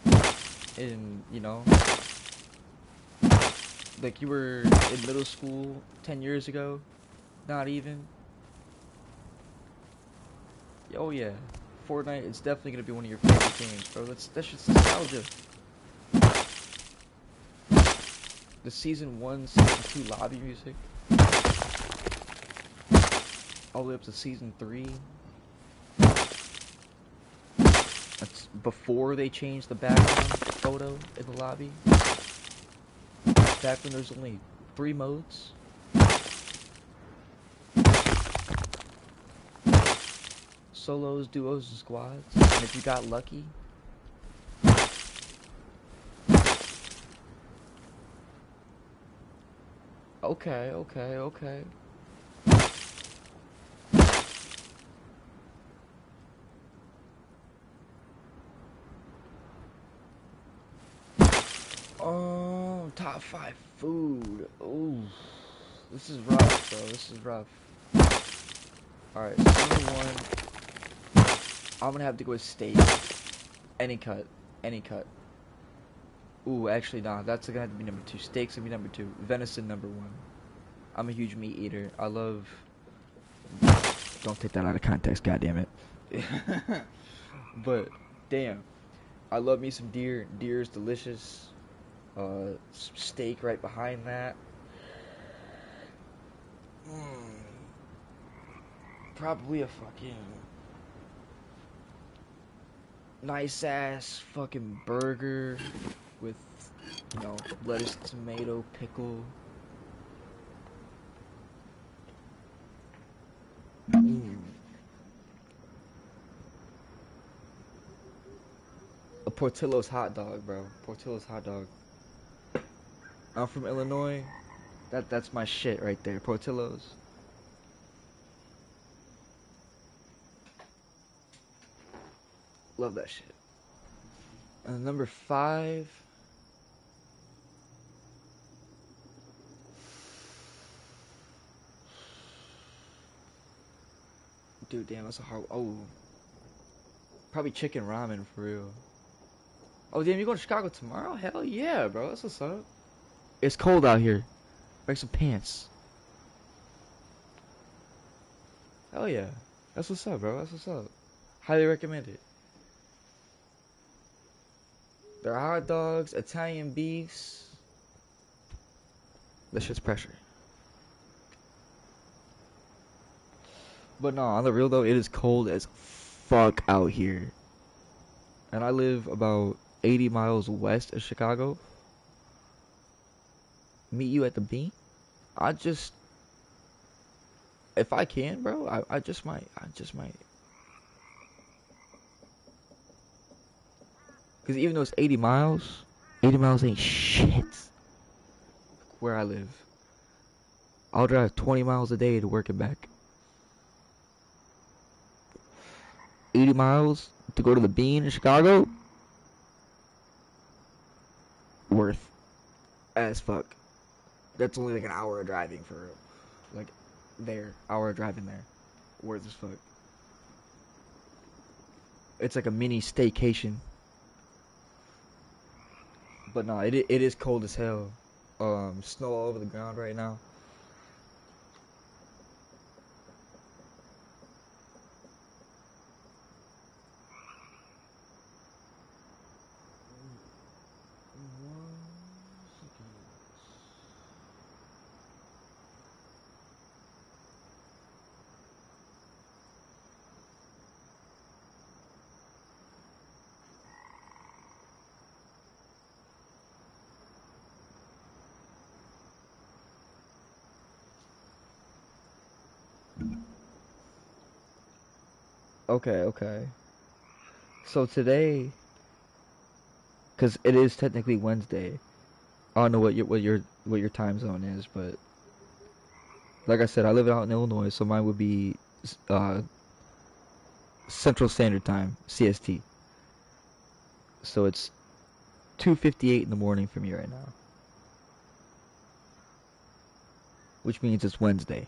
in, you know, like you were in middle school 10 years ago. Not even. Oh yeah, Fortnite is definitely gonna be one of your favorite games, bro. That's just nostalgia. The season 1, season 2 lobby music, all the way up to season 3. That's before they changed the background photo in the lobby. Back when there's only 3 modes. Solos, duos, and squads. And if you got lucky, okay, okay, okay. Oh, top 5 food. Ooh, this is rough, bro. This is rough. Alright, so number 1, I'm gonna have to go with steak. Any cut. Any cut. Ooh, actually, nah. That's gonna have to be number 2. Steak's gonna be number 2. Venison, number 1. I'm a huge meat eater. I love... Don't take that out of context, goddammit. But, damn. I love me some deer. Deer is delicious. Steak right behind that. Probably a fucking nice ass fucking burger with, you know, lettuce, tomato, pickle. A Portillo's hot dog, bro. Portillo's hot dog. I'm from Illinois. That's my shit right there. Portillo's. Love that shit. Number 5. Dude, damn, that's a hard. Oh, probably chicken ramen for real. Oh, damn, you going to Chicago tomorrow? Hell yeah, bro. That's what's up. It's cold out here. Bring some pants. Hell yeah. That's what's up, bro. That's what's up. Highly recommend it. They're hot dogs, Italian beefs. That shit's pressure. But no, on the real though, it is cold as fuck out here. And I live about 80 miles west of Chicago. Meet you at the Bean? I just, if I can, bro, I just might. I just might. Because even though it's 80 miles ain't shit where I live. I'll drive 20 miles a day to work and back. 80 miles to go to the Bean in Chicago, worth as fuck. That's only like an hour of driving for, like, hour of driving there. Worth as fuck. It's like a mini staycation. But no, it is cold as hell. Snow all over the ground right now. Okay. So today, because it is technically Wednesday. I don't know what your time zone is, but like I said, I live out in Illinois, so mine would be uh, Central Standard Time, CST. So it's 2:58 in the morning for me right now, which means it's Wednesday.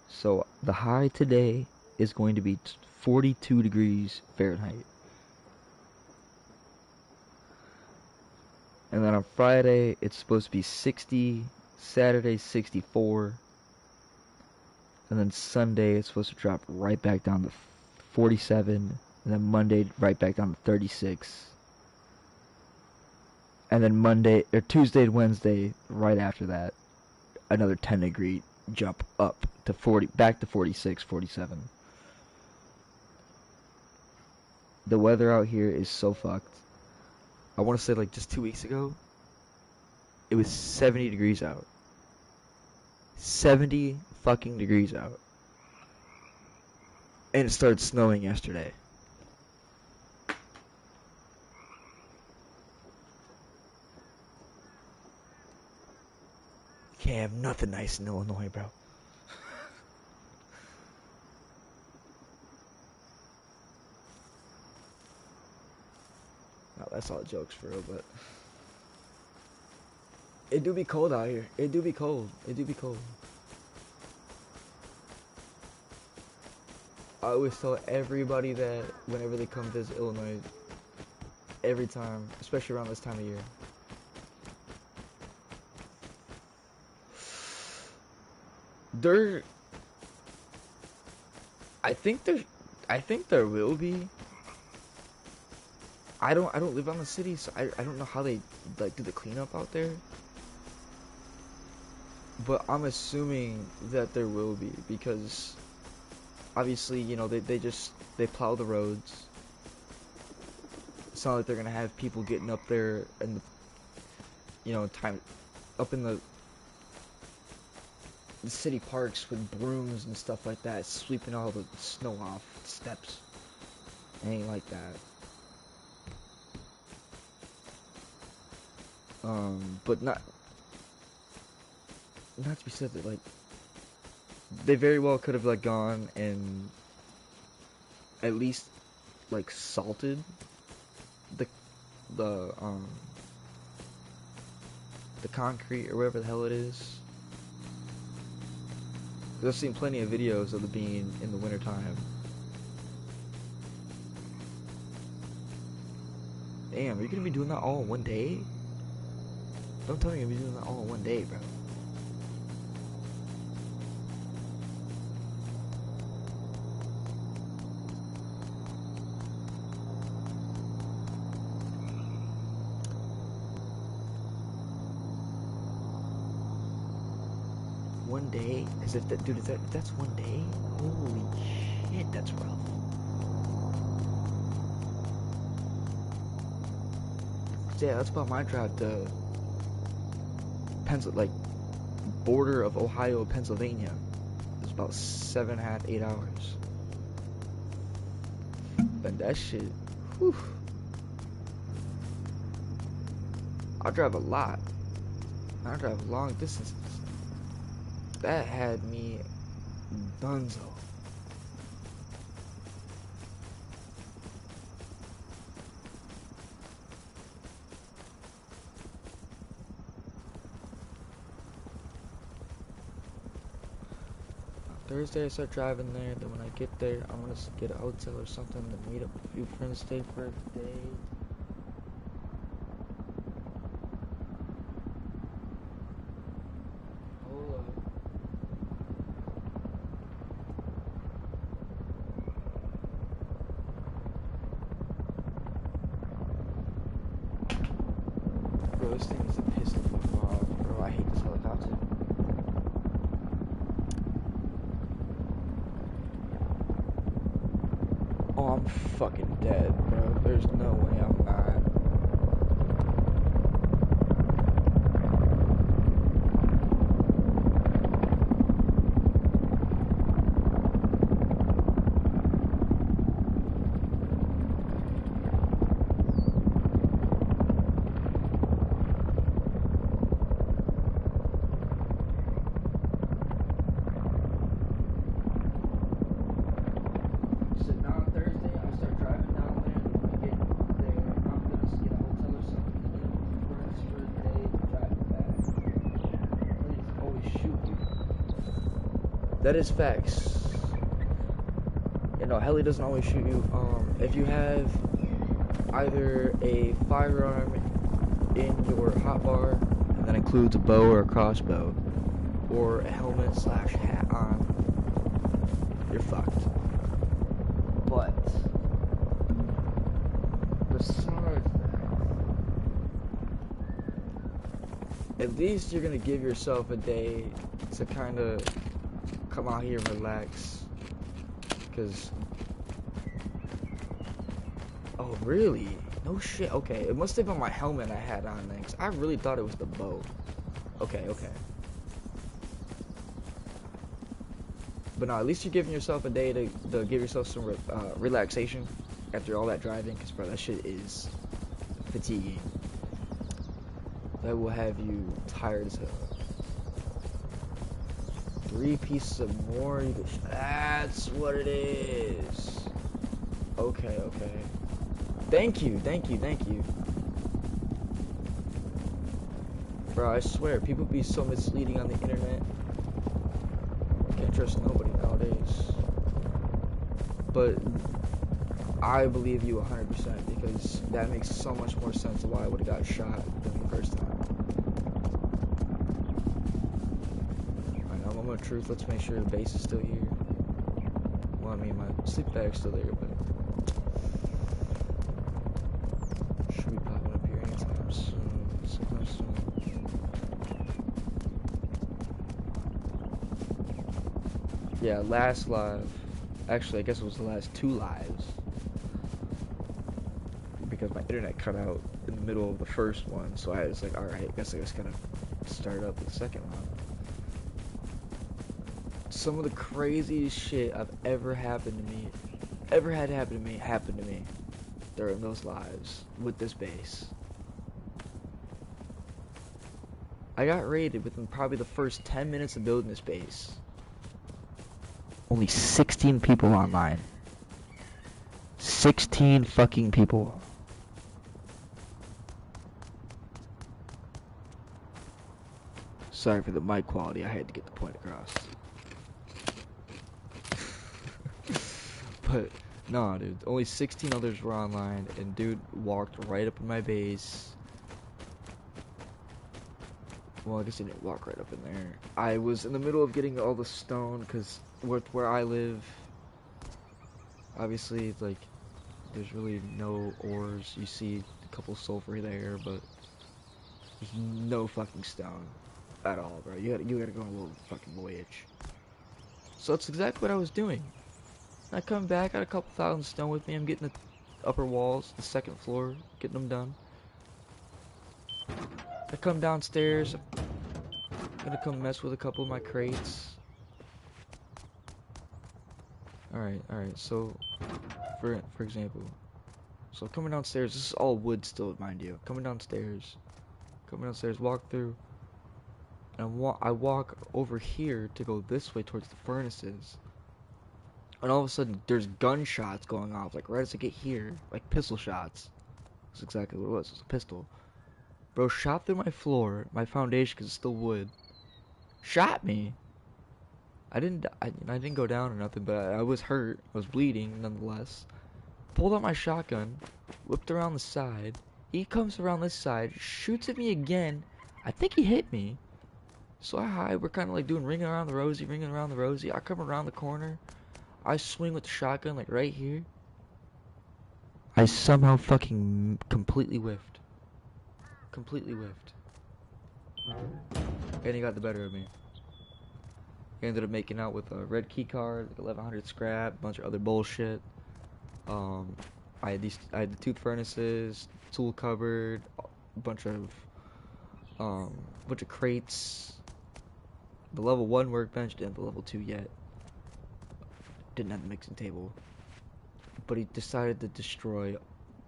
So the high today is going to be 42 degrees Fahrenheit. And then on Friday, it's supposed to be 60, Saturday 64, and then Sunday it's supposed to drop right back down to 47, and then Monday right back down to 36. And then Monday or Tuesday and Wednesday right after that, another 10-degree jump up to 40, back to 46, 47. The weather out here is so fucked. I want to say like just 2 weeks ago, it was 70 degrees out. 70 fucking degrees out. And it started snowing yesterday. You can't have nothing nice in Illinois, bro. No, that's all jokes for real, but it do be cold out here. It do be cold. I always tell everybody that whenever they come visit Illinois, every time, especially around this time of year. There, I think there will be. I don't live on the city, so I don't know how they like do the cleanup out there. But I'm assuming that there will be because obviously, they plow the roads. It's not like they're gonna have people getting up there and time up in the city parks with brooms and stuff like that, sweeping all the snow off the steps. It ain't like that. But not to be said that like they very well could have like gone and at least like salted the the the concrete or whatever the hell it is. 'Cause I've seen plenty of videos of the Bean in the wintertime. Damn, are you gonna be doing that all in one day? Don't tell me you're gonna be doing that all in one day, bro. One day? As if that, dude, that's one day? Holy shit, that's rough. Yeah, that's about my drive to like border of Ohio, Pennsylvania. It's about 7.5, 8 hours. And that shit, whew. I drive a lot. I drive long distances. That had me dunzo. Thursday I start driving there. Then when I get there, I'm gonna get a hotel or something to meet up with a few friends, stay for a day. Hold up. Bro, this thing is a piss the fuck off, bro. I hate this helicopter. Oh, I'm fucking dead, bro. There's no way I'm not. So now on Thursday, I start driving down there. And when I get there, I'm gonna get a hotel or something. Meet up with friends for a day, drive back. Please always shoot you. That is facts. You know, heli doesn't always shoot you. If you have either a firearm in your hotbar, and that includes a bow or a crossbow, or a helmet / hat on, you're fucked. But besides that, at least you're gonna give yourself a day to kind of come out here and relax. Cause, oh really? No shit. Okay, it must have been my helmet I had on then, 'cause I really thought it was the bow. Okay. But no, at least you're giving yourself a day to give yourself some relaxation after all that driving, because bro, that shit is fatiguing. That will have you tired as hell. 3 pieces of more, that's what it is. Okay. Thank you. Bro, I swear, people be so misleading on the internet. Can't trust nobody nowadays. But I believe you 100% because that makes so much more sense of why I would have got shot than the first time. Alright, I'm on truth. Let's make sure the base is still here. Well, I mean, my sleep bag's still there, but should be popping up here anytime soon. Sometime soon. Yeah, last live. Actually, I guess it was the last 2 lives. Because my internet cut out in the middle of the first one, so I was like, alright, I guess gotta start up the second one. Some of the craziest shit I've ever had to happen to me during those lives with this base. I got raided within probably the first 10 minutes of building this base. Only 16 people online. 16 fucking people. Sorry for the mic quality, I had to get the point across. But, no, dude, only 16 others were online, and dude walked right up in my base. Well, I guess he didn't walk right up in there. I was in the middle of getting all the stone, because with where I live, obviously, like, there's really no ores. You see a couple sulfur there, but there's no fucking stone at all, bro. You gotta go on a little fucking voyage. So that's exactly what I was doing. I come back, got a couple thousand stone with me. I'm getting the upper walls, the second floor, getting them done. I come downstairs. I'm gonna come mess with a couple of my crates. Alright, so for example, so coming downstairs, this is all wood still, mind you. Coming downstairs, walk through, and I walk over here to go this way towards the furnaces. And all of a sudden, there's gunshots going off, like right as I get here, like pistol shots. That's exactly what it was. It was a pistol. Bro shot through my floor, my foundation, because it's still wood. Shot me. I didn't go down or nothing, but I was hurt. I was bleeding nonetheless. Pulled out my shotgun, whipped around the side. He comes around this side, shoots at me again. I think he hit me. So we're kind of like doing ringing around the rosy, ringing around the rosy. I come around the corner. I swing with the shotgun like right here. I somehow fucking completely whiffed. Completely whiffed. And he got the better of me. He ended up making out with a red key card, like 1100 scrap, a bunch of other bullshit. I had the tooth furnaces, tool cupboard, a bunch of crates. The level 1 workbench, didn't have the level 2 yet. Didn't have the mixing table. But he decided to destroy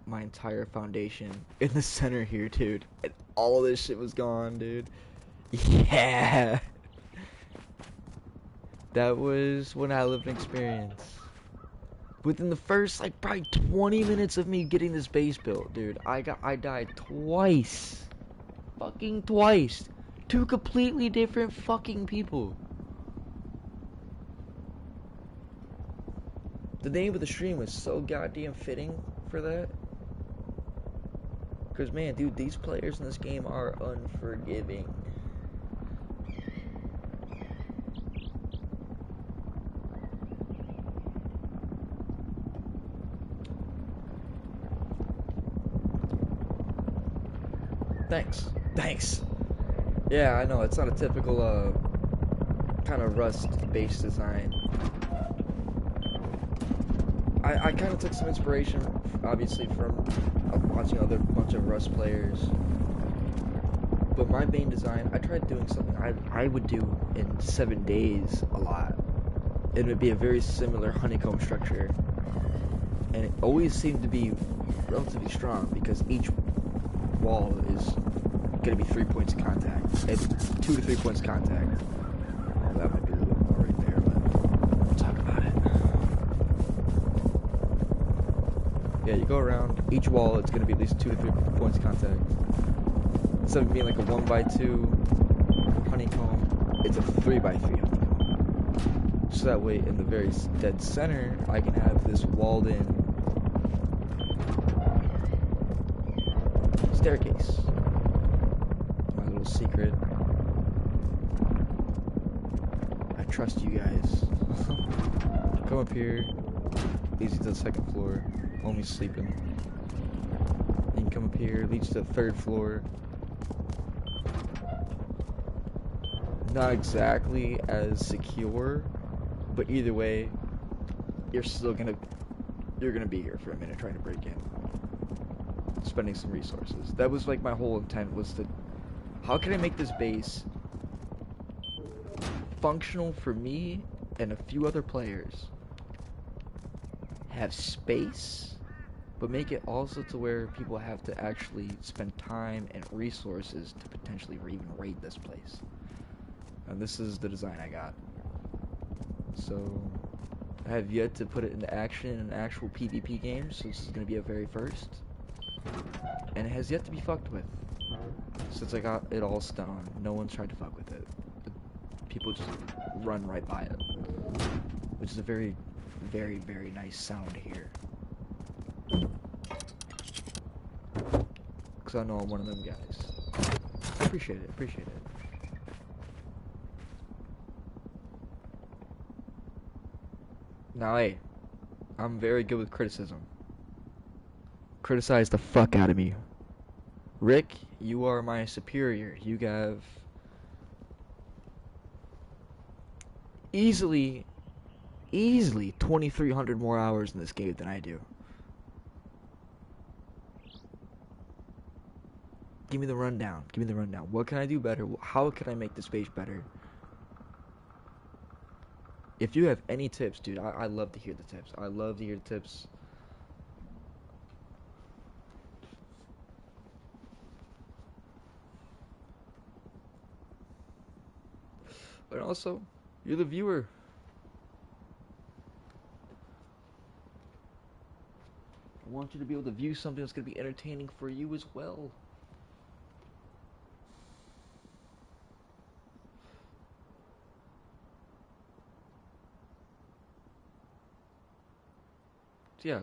my entire foundation in the center here, dude. And all this shit was gone, dude. Yeah! That was when I lived an experience. Within the first, like, probably 20 minutes of me getting this base built, dude, I died twice. Fucking twice. Two completely different fucking people. The name of the stream was so goddamn fitting for that. Because, man, dude, these players in this game are unforgiving. Thanks. Yeah, I know, it's not a typical, kind of Rust base design. I kind of took some inspiration, obviously, from watching other bunch of Rust players. But my main design, I tried doing something I would do in 7 days a lot. It would be a very similar honeycomb structure. And it always seemed to be relatively strong because each wall is going to be 3 points of contact. It's 2 to 3 points of contact. Oh, that might be a little bit more right there, but we'll talk about it. Yeah, you go around each wall, it's going to be at least 2 to 3 points of contact. Instead of being like a 1x2 honeycomb, it's a 3x3 honeycomb. So that way, in the very dead center, I can have this walled-in staircase. My little secret. I trust you guys. Come up here. Easy to the 2nd floor. Only sleeping. You can come up here. Leads to the 3rd floor. Not exactly as secure, but either way, you're gonna be here for a minute trying to break in, spending some resources. That was like my whole intent, was to, how can I make this base functional for me and a few other players, have space, but make it also to where people have to actually spend time and resources to potentially even raid this place. And this is the design I got. So I have yet to put it into action in an actual PvP game, so this is going to be a very first. And it has yet to be fucked with. Since I got it all stone, no one's tried to fuck with it. People just run right by it. Which is a very, very, very nice sound to hear. Because I know I'm one of them guys. I appreciate it, Now, hey, I'm very good with criticism. Criticize the fuck out of me. Rick, you are my superior. You have easily 2,300 more hours in this game than I do. Give me the rundown. What can I do better? How can I make this page better? If you have any tips, dude, I love to hear the tips. But also, you're the viewer. I want you to be able to view something that's going to be entertaining for you as well. So yeah,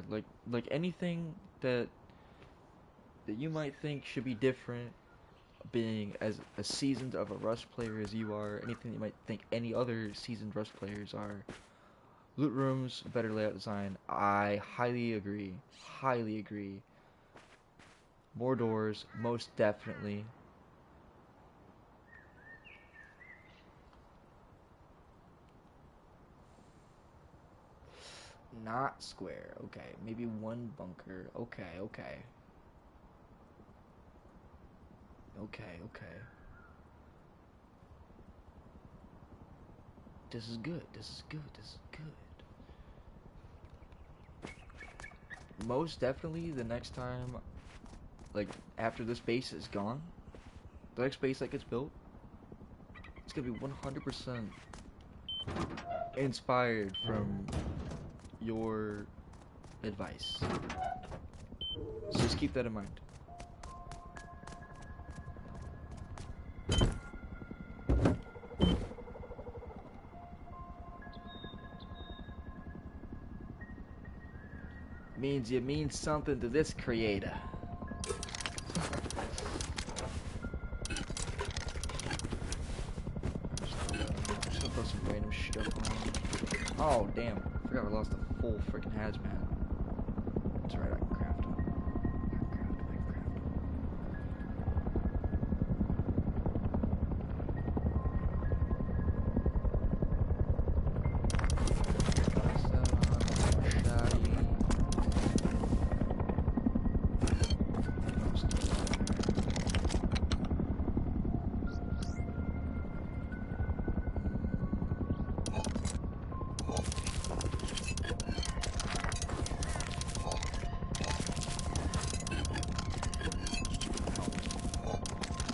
like anything that you might think should be different, being as seasoned of a Rust player as you are, anything you might think any other seasoned Rust players are. Loot rooms, better layout design. I highly agree. Highly agree. More doors, most definitely. Not square. Okay, maybe one bunker. Okay, okay. Okay, okay. This is good. This is good. This is good. Most definitely the next time, like after this base is gone, the next base that gets built, it's gonna be 100% inspired from your advice. So just keep that in mind. Means you mean something to this creator. Just gonna throw some random stuff on. Oh damn! I forgot I lost a full freaking hazmat. That's right, I can craft them. I can craft them.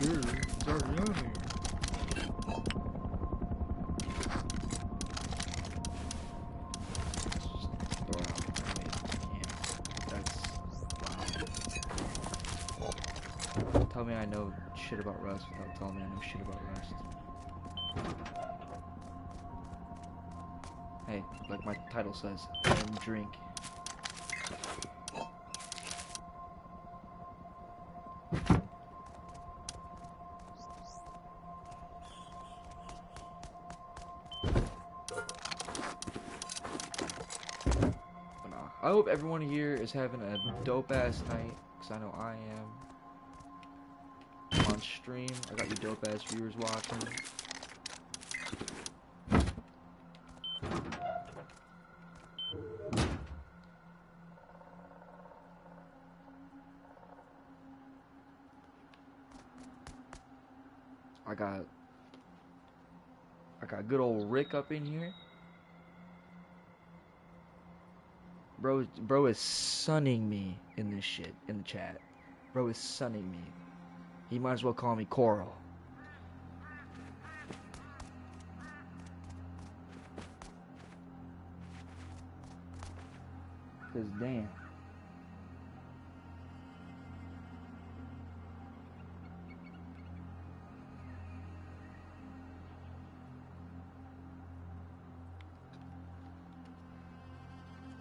Dude, it's already on here. Tell me I know shit about Rust without telling me I know shit about Rust. Hey, like my title says, and drink. I hope everyone here is having a dope ass night, cause I know I am. On stream, I got you dope ass viewers watching. I got good old Rick up in here. Bro is sunning me in this shit in the chat. Bro is sunning me. He might as well call me Coral. Cause damn.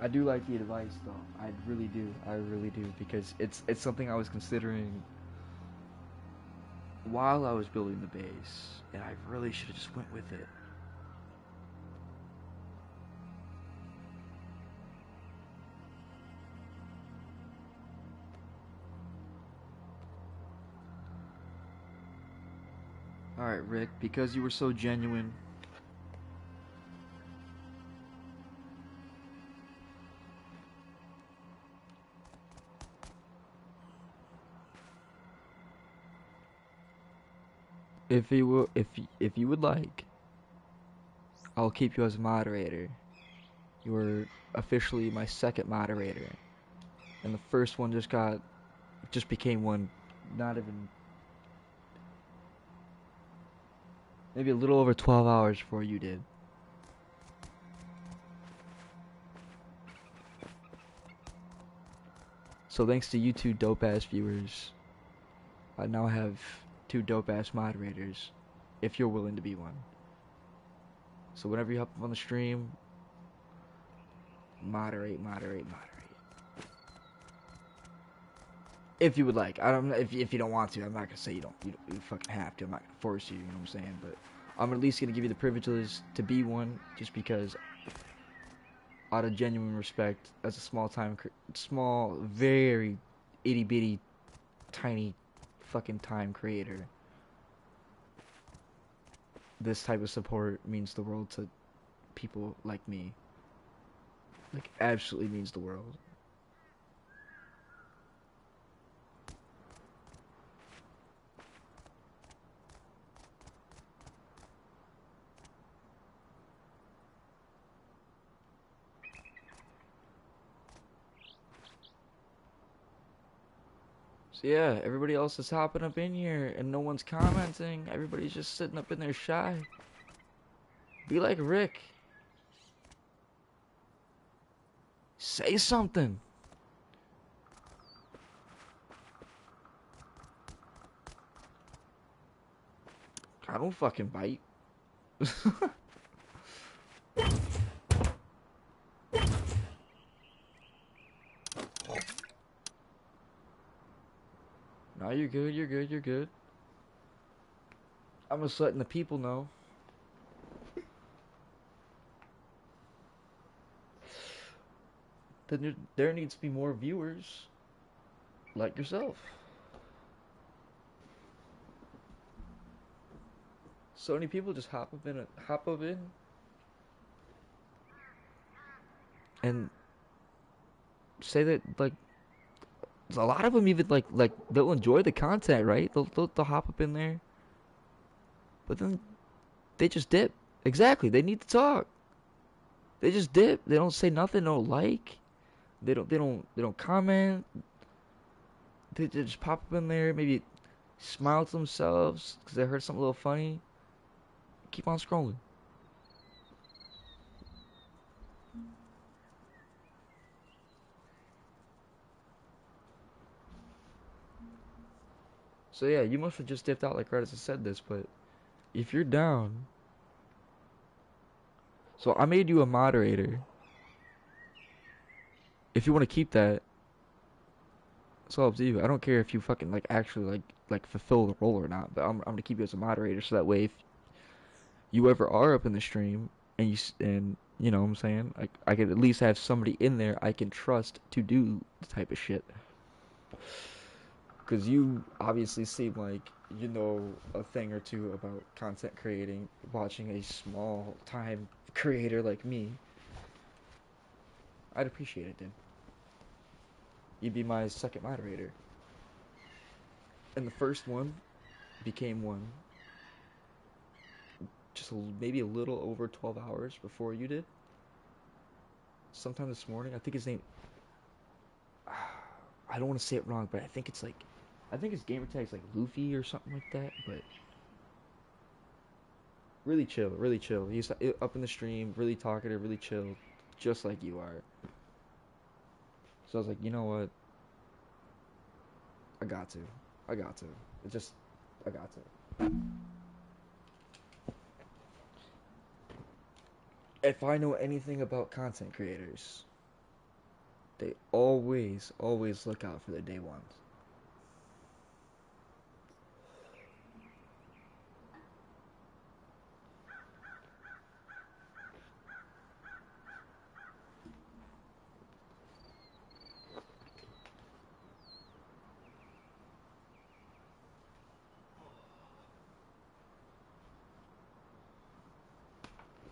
I do like the advice though. I really do. I really do, because it's something I was considering while I was building the base, and I really should have just went with it. Alright, Rick, because you were so genuine. If you would like, I'll keep you as a moderator. You are officially my second moderator. And the first one just became one not even maybe a little over 12 hours before you did. So thanks to you two dope ass viewers, I now have two dope ass moderators, if you're willing to be one. So whenever you hop up on the stream, moderate. If you would like, I don't. If you don't want to, I'm not gonna say you fucking have to. I'm not gonna force you. You know what I'm saying? But I'm at least gonna give you the privileges to be one, just because out of genuine respect, as a small, very itty bitty, tiny, fucking time creator. This type of support means the world to people like me. Like, absolutely means the world. So yeah, everybody else is hopping up in here and no one's commenting. Everybody's just sitting up in there shy. Be like Rick. Say something. I don't fucking bite. No, you're good, you're good, you're good. I'm just letting the people know. That there needs to be more viewers like yourself. So many people just hop up in, and say that like a lot of them even like they'll enjoy the content, right? They'll hop up in there, but then they just dip. Exactly. They need to talk. They just dip. They don't say nothing. They don't like. They don't comment. They just pop up in there. Maybe smile to themselves because they heard something a little funny. Keep on scrolling. So yeah, you must have just dipped out like right as I said this, but if you're down, so I made you a moderator. If you want to keep that, it's all up to you. I don't care if you fucking like actually like fulfill the role or not, but I'm gonna keep you as a moderator so that way if you ever are up in the stream and you know what I'm saying, I could at least have somebody in there I can trust to do the type of shit. Because you obviously seem like you know a thing or two about content creating, watching a small time creator like me. I'd appreciate it, dude. You'd be my second moderator. And the first one became one just maybe a little over 12 hours before you did. Sometime this morning. I think his name. I don't want to say it wrong, but I think it's like. I think his gamer tag's like Luffy or something like that. But really chill, really chill. He's up in the stream, really talkative, really chill, just like you are. So I was like, you know what? I got to. I got to. It just. I got to. If I know anything about content creators, they always look out for their day ones.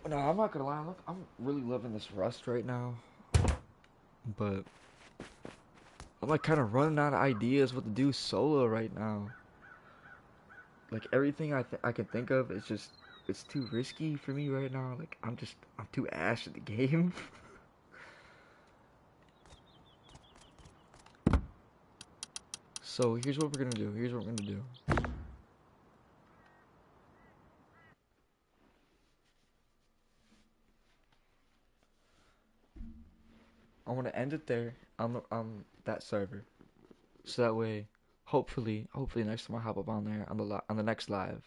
No, I'm not gonna lie. I'm really loving this Rust right now, but I'm like kind of running out of ideas what to do solo right now. Like everything I can think of is just it's too risky for me right now. Like I'm too ash at the game. So here's what we're gonna do. Here's what we're gonna do. I want to end it there on that server. So that way, hopefully next time I hop up on there on on the next live,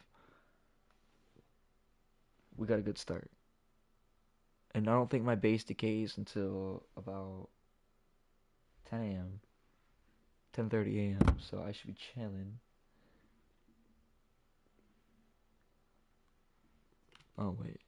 we got a good start. And I don't think my base decays until about 10 a.m. 10:30 a.m. So I should be chilling. Oh wait.